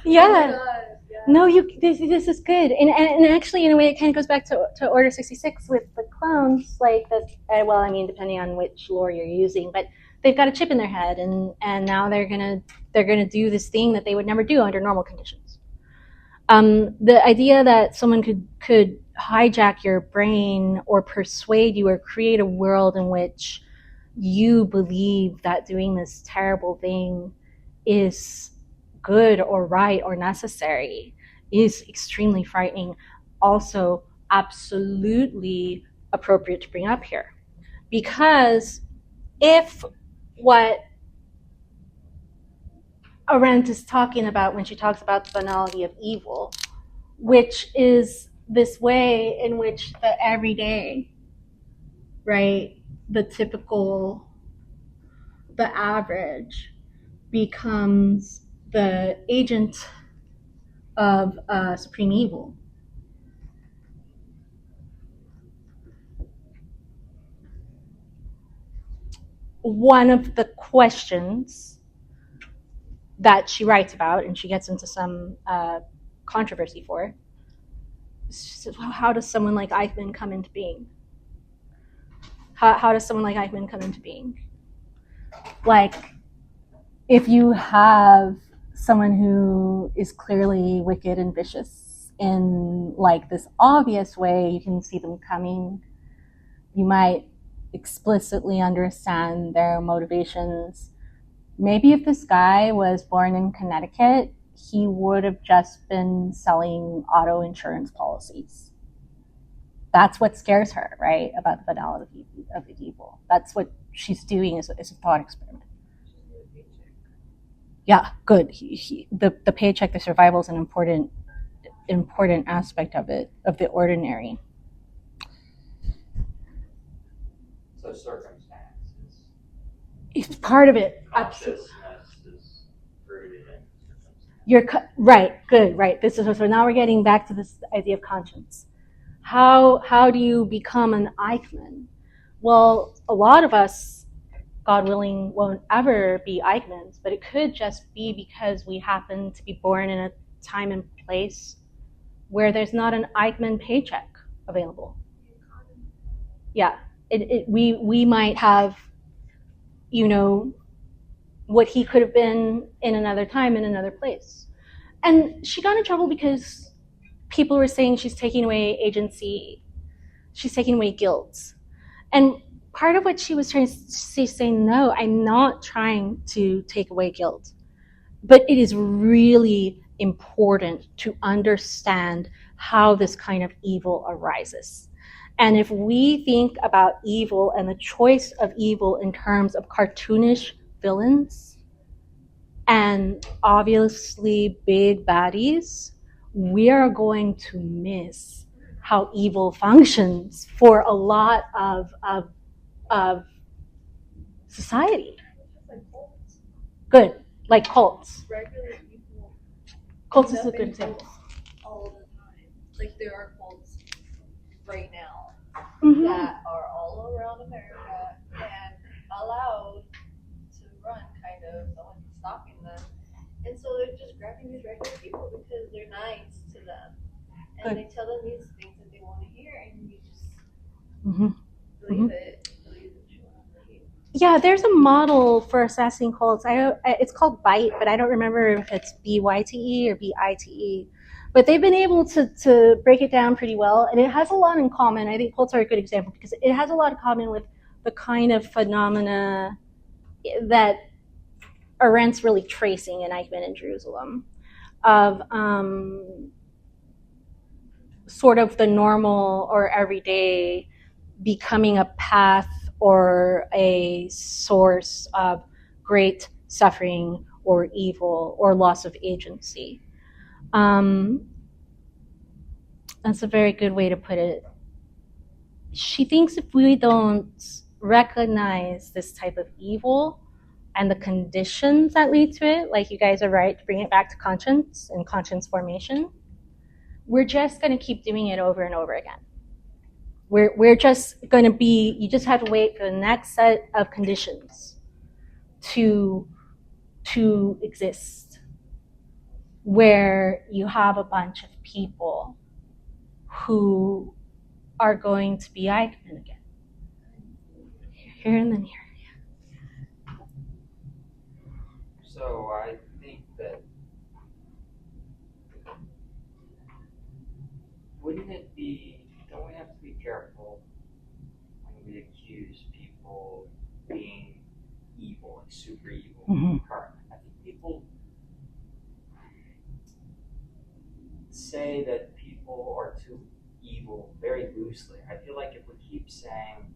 Speaker 1: Yeah.
Speaker 3: Oh my God, yeah.
Speaker 1: No, this is good, and actually, in a way, it kind of goes back to Order 66 with the clones, like that. Well, I mean, depending on which lore you're using, but they've got a chip in their head, and now they're gonna do this thing that they would never do under normal conditions. The idea that someone could hijack your brain or persuade you or create a world in which you believe that doing this terrible thing is good or right or necessary is extremely frightening. Also, absolutely appropriate to bring up here. Because if what Arendt is talking about when she talks about the banality of evil, which is this way in which the everyday, right, the typical, the average becomes the agent of supreme evil. One of the questions that she writes about, and she gets into some controversy for, is how does someone like Eichmann come into being? How does someone like Eichmann come into being? Like, if you have someone who is clearly wicked and vicious in like this obvious way, you can see them coming. You might explicitly understand their motivations. Maybe if this guy was born in Connecticut, he would have just been selling auto insurance policies. That's what scares her, right? About the banality of the evil. That's what she's doing is a thought experiment. Yeah, good. The paycheck, the survival is an important aspect of it, of the ordinary.
Speaker 2: So circumstances.
Speaker 1: It's part of it.
Speaker 2: Consciousness is rooted in circumstances.
Speaker 1: You're right. Good. Right. This is so. Now we're getting back to this idea of conscience. How do you become an Eichmann? Well, a lot of us, God willing, won't ever be Eichmanns, but it could just be because we happen to be born in a time and place where there's not an Eichmann paycheck available. Yeah, we might have, what he could have been in another time, in another place. And she got in trouble because people were saying she's taking away agency, she's taking away guilt. And part of what she was trying to say, no, I'm not trying to take away guilt. But it is really important to understand how this kind of evil arises. And if we think about evil and the choice of evil in terms of cartoonish villains and obviously big baddies, we are going to miss how evil functions for a lot of society. Good, like cults.
Speaker 3: Regular people.
Speaker 1: Cults is a good example.
Speaker 6: All the time. Like there are cults right now
Speaker 1: Mm-hmm.
Speaker 6: that are all around America and allowed to run, kind of. No one's stopping them. And so they're just grabbing these regular people because they're nice to them. And
Speaker 1: Good.
Speaker 6: they tell them these things that they want to hear, and you just
Speaker 1: Mm-hmm.
Speaker 6: believe it. Believe what you want to believe.
Speaker 1: Yeah, there's a model for assessing cults. It's called BITE, but I don't remember if it's BYTE or BITE. But they've been able to break it down pretty well, and it has a lot in common. I think cults are a good example because it has a lot in common with the kind of phenomena that Arendt's really tracing in Eichmann in Jerusalem, of sort of the normal or everyday becoming a path or a source of great suffering or evil or loss of agency. That's a very good way to put it. She thinks if we don't recognize this type of evil and the conditions that lead to it, like you guys are right to bring it back to conscience and conscience formation, we're just going to keep doing it over and over again. We're just going to be, you just have to wait for the next set of conditions to exist, where you have a bunch of people who are going to be Eichmann again. Here and then here.
Speaker 2: So I think that wouldn't it be, don't we have to be careful when we accuse people of being evil and super evil? Currently, I think people say that people are too evil very loosely. I feel like if we keep saying,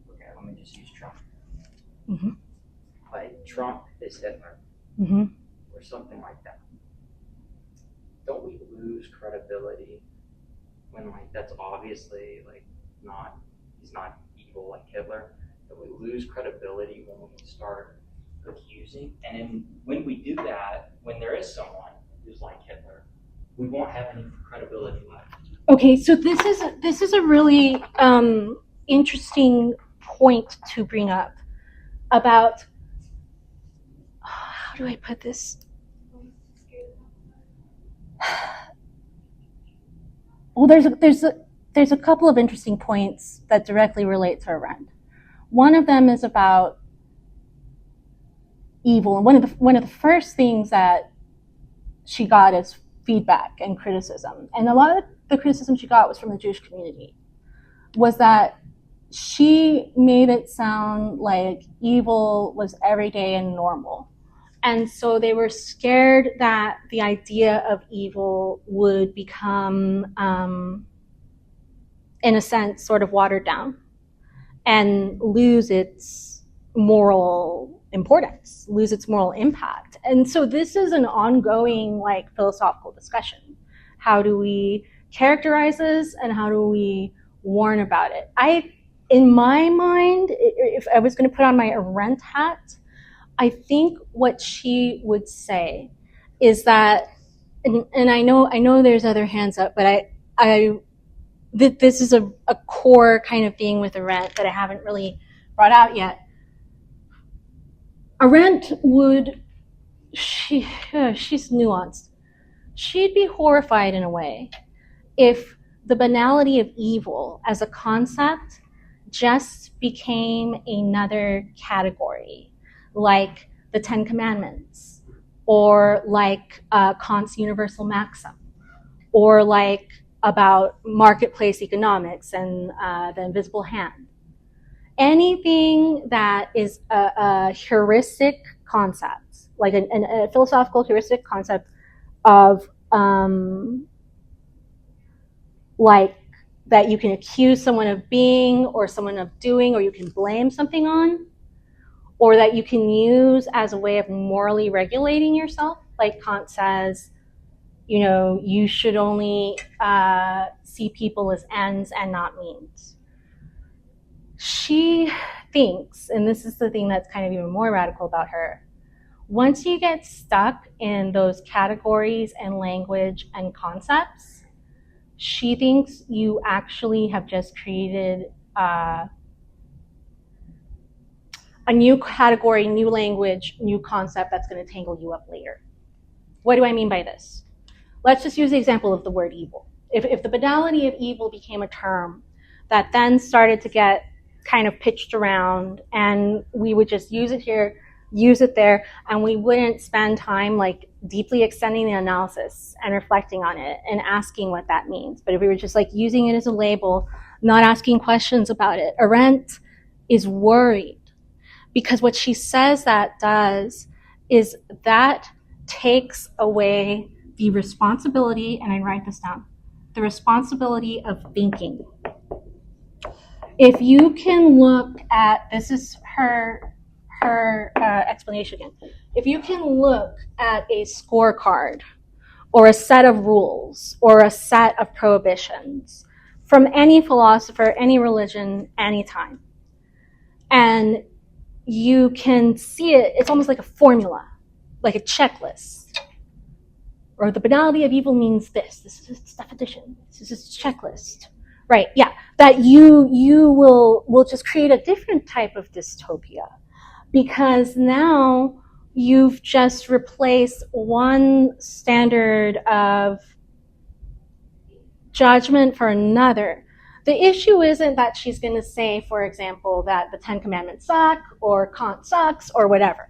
Speaker 2: okay, let me just use Trump.
Speaker 1: Mm-hmm.
Speaker 2: Like Trump is Hitler.
Speaker 1: Mm-hmm.
Speaker 2: Or something like that. Don't we lose credibility when like that's obviously like not, he's not evil like Hitler? That we lose credibility when we start accusing, and then when we do that, when there is someone who's like Hitler, we won't have any credibility left.
Speaker 1: Okay, so this is a really interesting point to bring up about, how do I put this? Well, there's a couple of interesting points that directly relate to Arendt. One of them is about evil, and one of the first things that she got is feedback and criticism, and a lot of the criticism she got was from the Jewish community, was that she made it sound like evil was everyday and normal. And so they were scared that the idea of evil would become, in a sense, sort of watered down and lose its moral importance, lose its moral impact. And so this is an ongoing, like, philosophical discussion. How do we characterize this, and how do we warn about it? In my mind, if I was going to put on my Arendt hat, I think what she would say is that, and I know there's other hands up, but this is a core kind of thing with Arendt that I haven't really brought out yet. Arendt she's nuanced. She'd be horrified in a way if the banality of evil as a concept just became another category, like the Ten Commandments, or like Kant's universal maxim, or like about marketplace economics and the invisible hand. Anything that is a heuristic concept, like a philosophical heuristic concept of like that you can accuse someone of being or someone of doing, or you can blame something on, or that you can use as a way of morally regulating yourself. Like Kant says, you know, you should only see people as ends and not means. She thinks, and this is the thing that's kind of even more radical about her, once you get stuck in those categories and language and concepts, she thinks you actually have just created a new category, new language, new concept that's going to tangle you up later. What do I mean by this? Let's just use the example of the word evil. If the banality of evil became a term that then started to get kind of pitched around, and we would just use it here, use it there, and we wouldn't spend time like deeply extending the analysis and reflecting on it and asking what that means. But if we were just like using it as a label, not asking questions about it, Arendt is worried, because what she says that does is that takes away the responsibility, and I write this down, the responsibility of thinking. If you can look at, this is her explanation again. If you can look at a scorecard or a set of rules or a set of prohibitions from any philosopher, any religion, anytime, and you can see it, it's almost like a formula, like a checklist. Or the banality of evil means this. This is its definition. This is its checklist. Right, yeah. That you will just create a different type of dystopia, because now you've just replaced one standard of judgment for another. The issue isn't that she's going to say, for example, that the Ten Commandments suck or Kant sucks or whatever.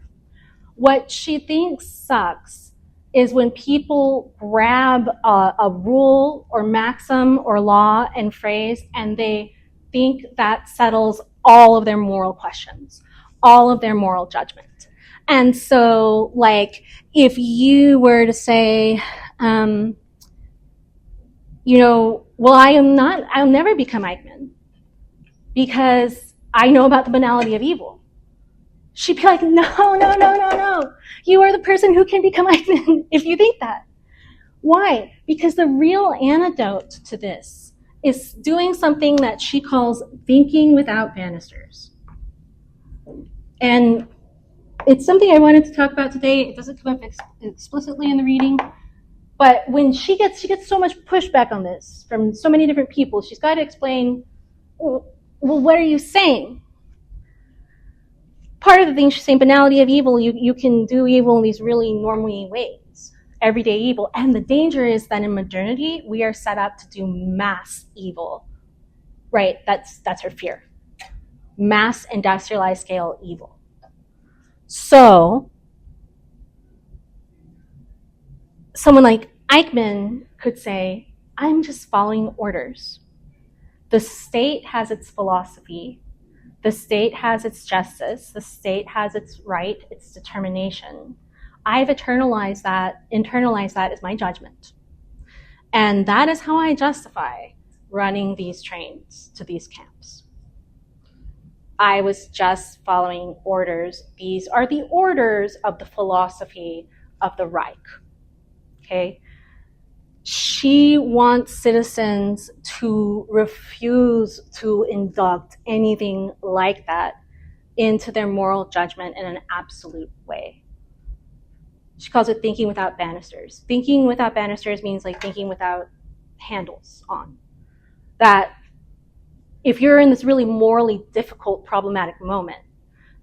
Speaker 1: What she thinks sucks is when people grab a rule or maxim or law and phrase and they think that settles all of their moral questions, all of their moral judgment. And so, like, if you were to say, you know, well, I'll never become Eichmann because I know about the banality of evil. She'd be like, no. You are the person who can become Eichmann if you think that. Why? Because the real antidote to this is doing something that she calls thinking without banisters. And it's something I wanted to talk about today. It doesn't come up explicitly in the reading. But when she gets so much pushback on this from so many different people, she's got to explain, well, what are you saying? Part of the thing she's saying, banality of evil, you can do evil in these really normal ways, everyday evil. And the danger is that in modernity, we are set up to do mass evil, right? That's her fear. Mass industrialized scale evil. So, someone like Eichmann could say, I'm just following orders. The state has its philosophy. The state has its justice. The state has its right, its determination. I've internalized that as my judgment. And that is how I justify running these trains to these camps. I was just following orders. These are the orders of the philosophy of the Reich. Okay? She wants citizens to refuse to induct anything like that into their moral judgment in an absolute way. She calls it thinking without banisters. Thinking without banisters means like thinking without handles on. That if you're in this really morally difficult, problematic moment,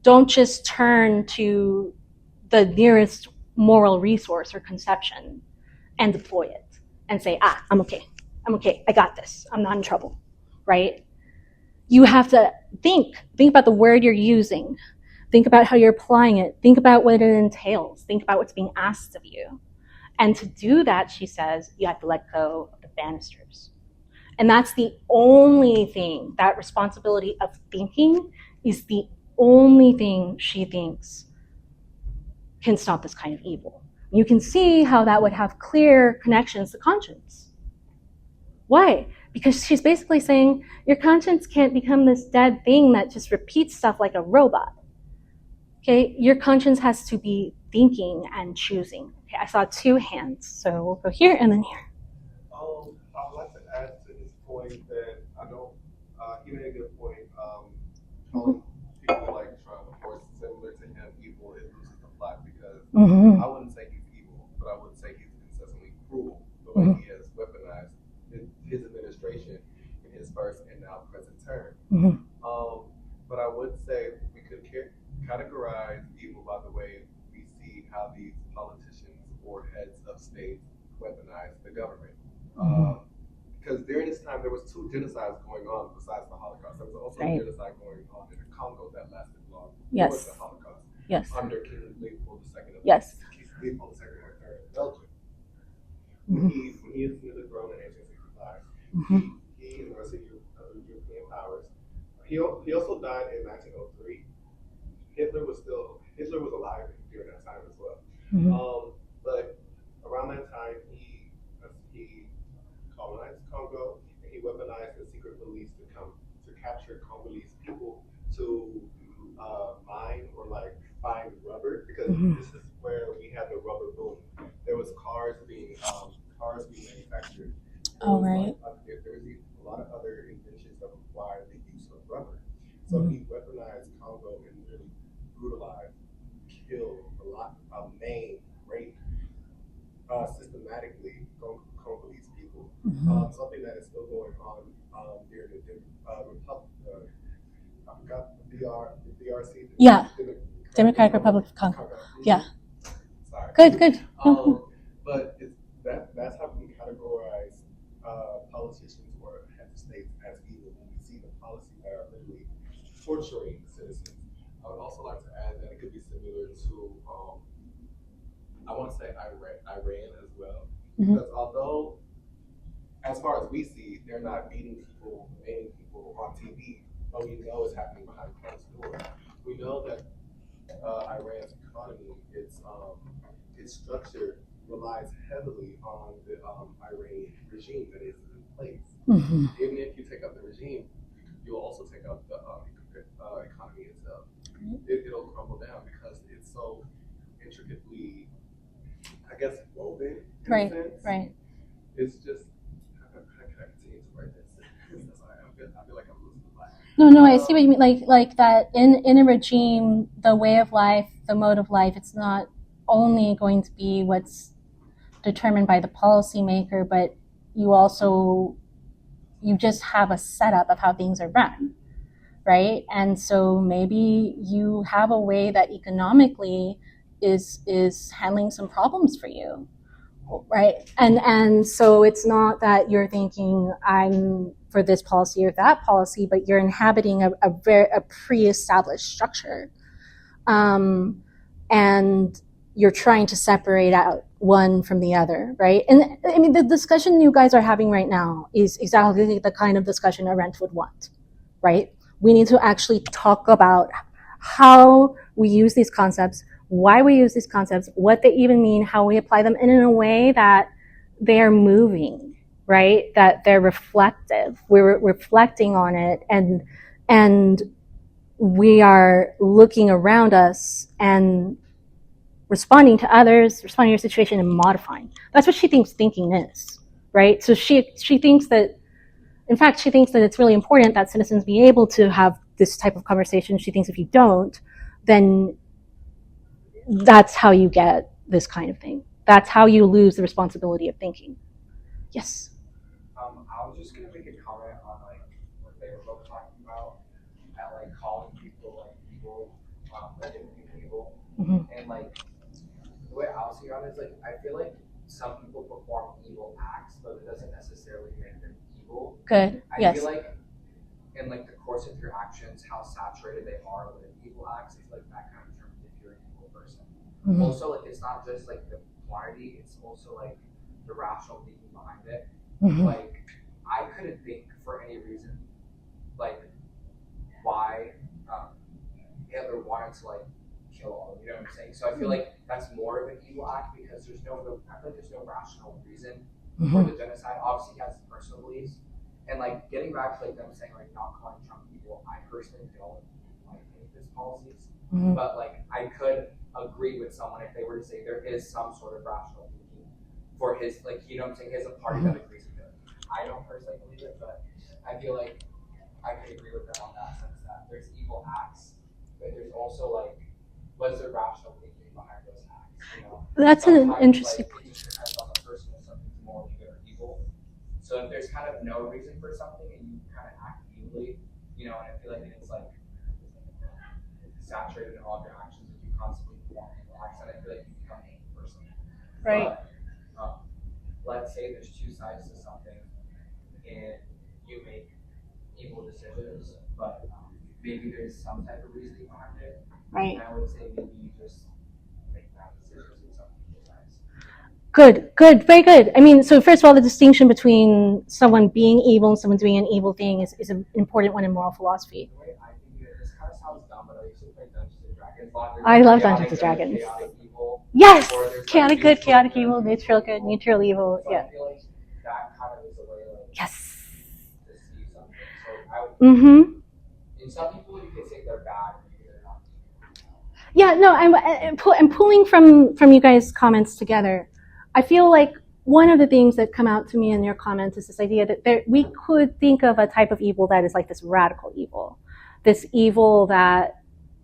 Speaker 1: don't just turn to the nearest moral resource or conception and deploy it. And say, I'm okay, I got this, I'm not in trouble, right? You have to think about the word you're using, think about how you're applying it, think about what it entails, think about what's being asked of you. And to do that, she says, you have to let go of the banisters. And that's the only thing, that responsibility of thinking is the only thing she thinks can stop this kind of evil. You can see how that would have clear connections to conscience. Why? Because she's basically saying your conscience can't become this dead thing that just repeats stuff like a robot. Okay, your conscience has to be thinking and choosing. Okay, I saw two hands, so we'll go here and then here.
Speaker 5: I'd like to add to his point that I don't. He made a good point. Calling people like Trump, of course, similar to him, evil, it loses the plot because I wouldn't say he's evil, but I would say he's incessantly cruel the way he has weaponized his administration in his first and now present term. But I would say we could categorize evil by the way we see how these politicians or heads of states weaponize the government. Because during this time, there was two genocides going on besides the Holocaust. There was also a genocide going on in the Congo that lasted long before the Holocaust. Under King Leopold II Leopold II of Belgium. When he assumed the throne in 1865, he and the rest of the European powers. He also died in 1903. Hitler was alive during that time as well. But around that time, he colonized Congo, and he weaponized the secret police to capture Congolese people to mine or like find rubber, because this is where we had the rubber boom. There was cars being manufactured. There was a lot of other inventions that required the use of rubber. So he weaponized Congo and really brutalized, killed maimed, raped systematically Congolese people. Something that is still going on during the I forgot the DRC.
Speaker 1: Democratic Republic of Congo.
Speaker 5: Sorry.
Speaker 1: Good.
Speaker 5: But that's how we categorize politicians or heads of states as evil when we see the policies that are literally torturing citizens. I would also like to add that it could be similar to, I want to say Iran as well. Because although, as far as we see, they're not beating people on TV, but we know it's happening behind closed doors. We know that Iran's economy, its structure relies heavily on the Iranian regime that is in place. Even if you take out the regime, you'll also take out the economy itself. It'll crumble down because it's so intricately, I guess, woven.
Speaker 1: Right.
Speaker 5: It's just, how can I continue to write this? I feel like I'm losing the line.
Speaker 1: No, I see what you mean. Like that in a regime, the way of life, the mode of life, it's not only going to be what's determined by the policymaker, but you just have a setup of how things are run, right? And so maybe you have a way that economically is handling some problems for you, right? And so it's not that you're thinking I'm for this policy or that policy, but you're inhabiting a pre-established structure, and you're trying to separate out one from the other, right? And I mean, the discussion you guys are having right now is exactly the kind of discussion Arendt would want, right? We need to actually talk about how we use these concepts, why we use these concepts, what they even mean, how we apply them, and in a way that they're moving, right? That they're reflective. We're reflecting on it, and we are looking around us and responding to others, responding to your situation, and modifying. That's what she thinks thinking is, right? So she thinks that, in fact, she thinks that it's really important that citizens be able to have this type of conversation. She thinks if you don't, then that's how you get this kind of thing. That's how you lose the responsibility of thinking. Yes?
Speaker 2: I was just going to make a comment on like what they were both talking about, and like calling people like evil, like evil, and like the way I'll see on it is like I feel like some people perform evil acts, but it doesn't necessarily make them evil.
Speaker 1: Good.
Speaker 2: I feel like in like the course of your actions, how saturated they are with evil acts is like that kind of determines if you're an evil person.
Speaker 1: Mhm.
Speaker 7: also like it's not just like the quantity, it's also like the rational thinking behind it.
Speaker 1: Mhm.
Speaker 7: Like I couldn't think for any reason like why Hitler wanted to like kill all of them, you know what I'm saying? So I feel like that's more of an evil act because there's no real, I feel like there's no rational reason for the genocide. Obviously he has his personal beliefs. And like getting back to like them saying like not calling Trump evil, I personally don't like any of his policies. But like I could agree with someone if they were to say there is some sort of rational thinking for his, like, you know what I'm saying, he has a party that agrees with it. I don't personally believe it, but I feel like I can agree with them on that sense that there's evil acts, but there's also like, what's the rational thinking behind those acts? You know,
Speaker 1: That's an
Speaker 7: sometimes,
Speaker 1: interesting
Speaker 7: like, it just depends on the person if something's morally good or evil. So if there's kind of no reason for something and you kind of act evilly, you know, and I feel like it's like saturated in all of your actions if you constantly perform evil acts, and I feel like you become an evil person.
Speaker 1: Right.
Speaker 7: But let's say there's two sides to something and you make evil decisions, but maybe there's some type of reasoning behind it.
Speaker 1: Right.
Speaker 7: And I would say maybe you just make bad decisions in some people's eyes.
Speaker 1: Good, very good. I mean, so first of all, the distinction between someone being evil and someone doing an evil thing is an important one in moral philosophy.
Speaker 7: The way I think it, this kind of sounds dumb, but I used to play Dungeons and Dragons.
Speaker 1: I love Dungeons and Dragons.
Speaker 7: Chaotic evil,
Speaker 1: yes!
Speaker 7: like
Speaker 1: Chaotic good, chaotic evil, neutral good, neutral evil.
Speaker 7: So
Speaker 1: Yeah.
Speaker 7: I feel like that kind of is a way like
Speaker 1: Yes.
Speaker 7: to see something. So I would, in some people you can say they're bad, maybe they're not.
Speaker 1: Yeah, no, I'm pulling from you guys' comments together. I feel like one of the things that come out to me in your comments is this idea that we could think of a type of evil that is like this radical evil, this evil that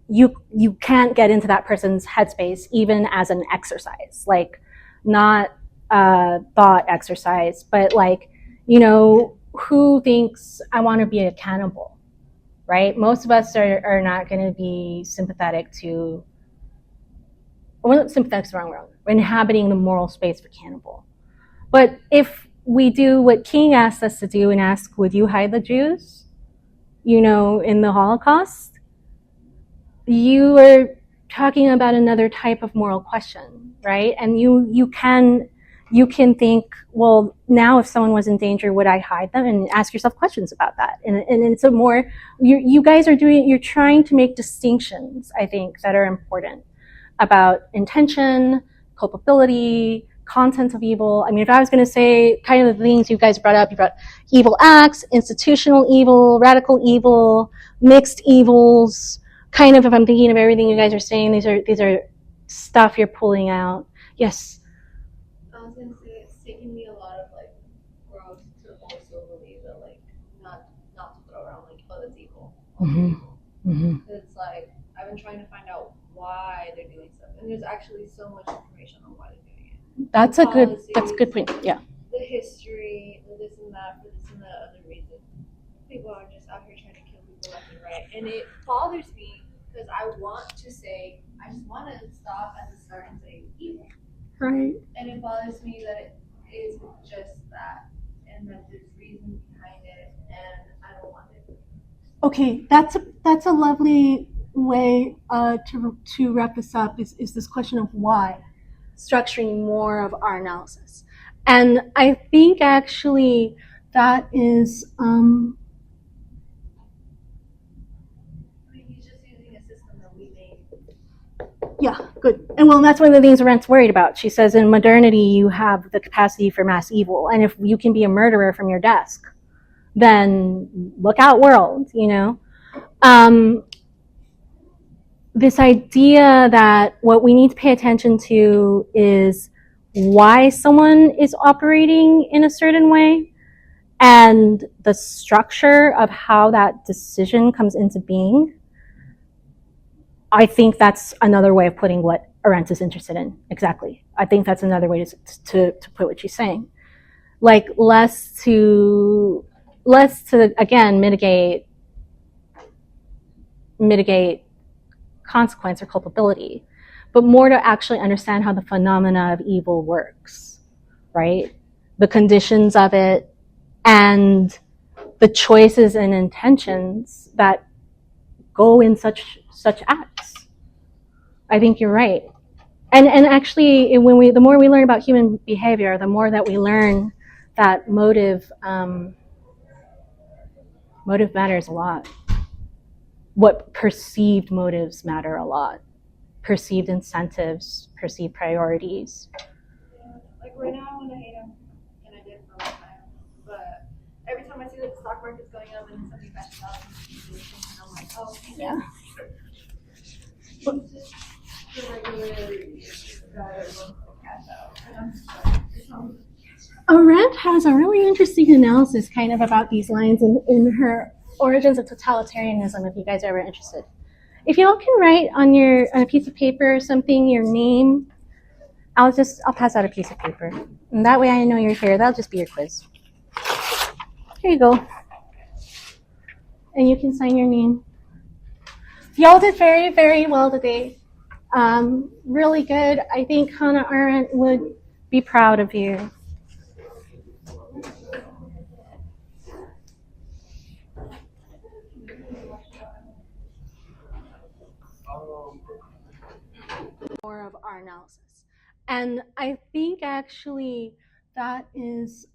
Speaker 1: you can't get into that person's headspace even as an exercise, like not a thought exercise, but like, you know, who thinks I want to be a cannibal, right? Most of us are not going to be sympathetic to, well, sympathetic is the wrong word, we're inhabiting the moral space for cannibal. But if we do what King asked us to do and ask, would you hide the Jews, you know, in the Holocaust? You are talking about another type of moral question, right? And you can think, well, now if someone was in danger, would I hide them? And ask yourself questions about that. And it's a more, you guys are doing, you're trying to make distinctions, I think, that are important about intention, culpability, content of evil. I mean, if I was going to say kind of the things you guys brought up, you brought evil acts, institutional evil, radical evil, mixed evils. Kind of, if I'm thinking of everything you guys are saying, these are stuff you're pulling out. Yes.
Speaker 6: I was gonna say it's taken me a lot of like growth to also believe that like not to throw around like, oh, that's evil. It's like I've been trying to find out why they're doing stuff, and there's actually so much information on why they're doing it.
Speaker 1: That's a good point. Yeah.
Speaker 6: The history, the this and that, for this and that other reason. People are just out here trying to kill people left and right, and it bothers me because I just want to stop at the start and say evil.
Speaker 1: Right.
Speaker 6: And it bothers me that it is just that, and that there's reason behind it, and I don't want it.
Speaker 1: Okay, that's a lovely way to wrap this up. Is this question of why, structuring more of our analysis, and I think actually that is.
Speaker 6: He's just using a system that we made.
Speaker 1: Yeah, good. And well, that's one of the things Arendt's worried about. She says in modernity, you have the capacity for mass evil. And if you can be a murderer from your desk, then look out, world, you know? This idea that what we need to pay attention to is why someone is operating in a certain way and the structure of how that decision comes into being. I think that's another way of putting what Arendt is interested in. Exactly. I think that's another way to put what she's saying. Like less to again mitigate consequence or culpability, but more to actually understand how the phenomena of evil works, right? The conditions of it and the choices and intentions that go in such acts. I think you're right. And actually, the more we learn about human behavior, the more that we learn that motive matters a lot. What perceived motives matter a lot. Perceived incentives, perceived priorities.
Speaker 6: Yeah, like right now, when I hate him, and I did for a long time, but every time I see that the stock market's going up and something bad happens, I'm like, oh,
Speaker 1: Yeah.
Speaker 6: the regular guy that wants to cash out. And I'm just like,
Speaker 1: Arendt has a really interesting analysis kind of about these lines in her Origins of Totalitarianism, if you guys are ever interested. If you all can write on a piece of paper or something, your name, I'll pass out a piece of paper. And that way I know you're here. That'll just be your quiz. Here you go. And you can sign your name. Y'all did very, very well today. Really good. I think Hannah Arendt would be proud of you. More of our analysis. And I think actually that is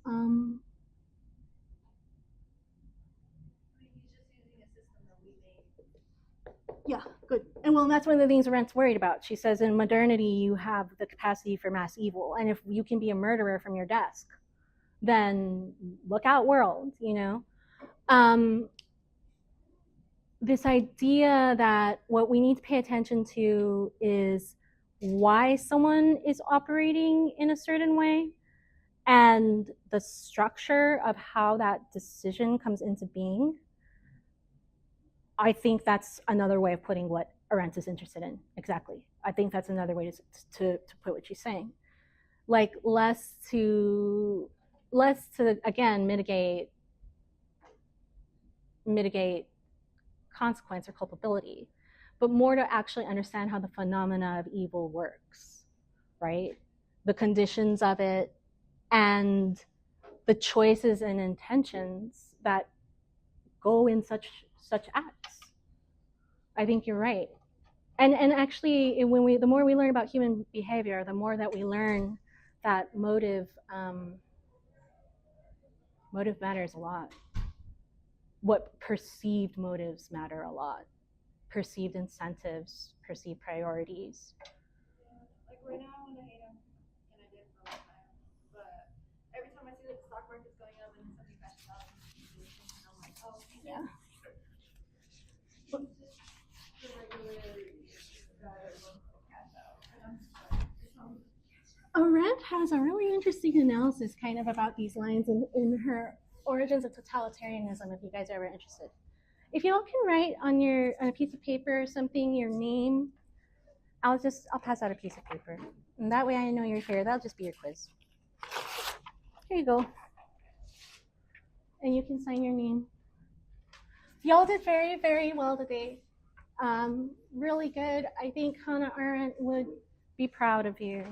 Speaker 1: yeah, good. And well, that's one of the things Arendt's worried about. She says in modernity you have the capacity for mass evil, and if you can be a murderer from your desk, then look out, world, you know. This idea that what we need to pay attention to is why someone is operating in a certain way and the structure of how that decision comes into being. I think that's another way of putting what Arendt is interested in. Exactly. I think that's another way to put what she's saying. Like less to again mitigate consequence or culpability, but more to actually understand how the phenomena of evil works, right? The conditions of it and the choices and intentions that go in such acts. I think you're right. And actually, the more we learn about human behavior, the more that we learn that motive matters a lot. What perceived motives matter a lot. Perceived incentives, perceived priorities.
Speaker 6: like right now, when I hate him, and I did for a long time, but every time I see that the stock market's going up and something bad happens, I'm like, oh,
Speaker 1: yeah.
Speaker 6: The regular guy that wants to cash out. And I'm just like,
Speaker 1: Arendt has a really interesting analysis kind of about these lines in her Origins of Totalitarianism, if you guys are ever interested. If you all can write on a piece of paper or something, your name, I'll pass out a piece of paper. And that way I know you're here. That'll just be your quiz. Here you go. And you can sign your name. Y'all did very, very well today. Really good. I think Hannah Arendt would be proud of you.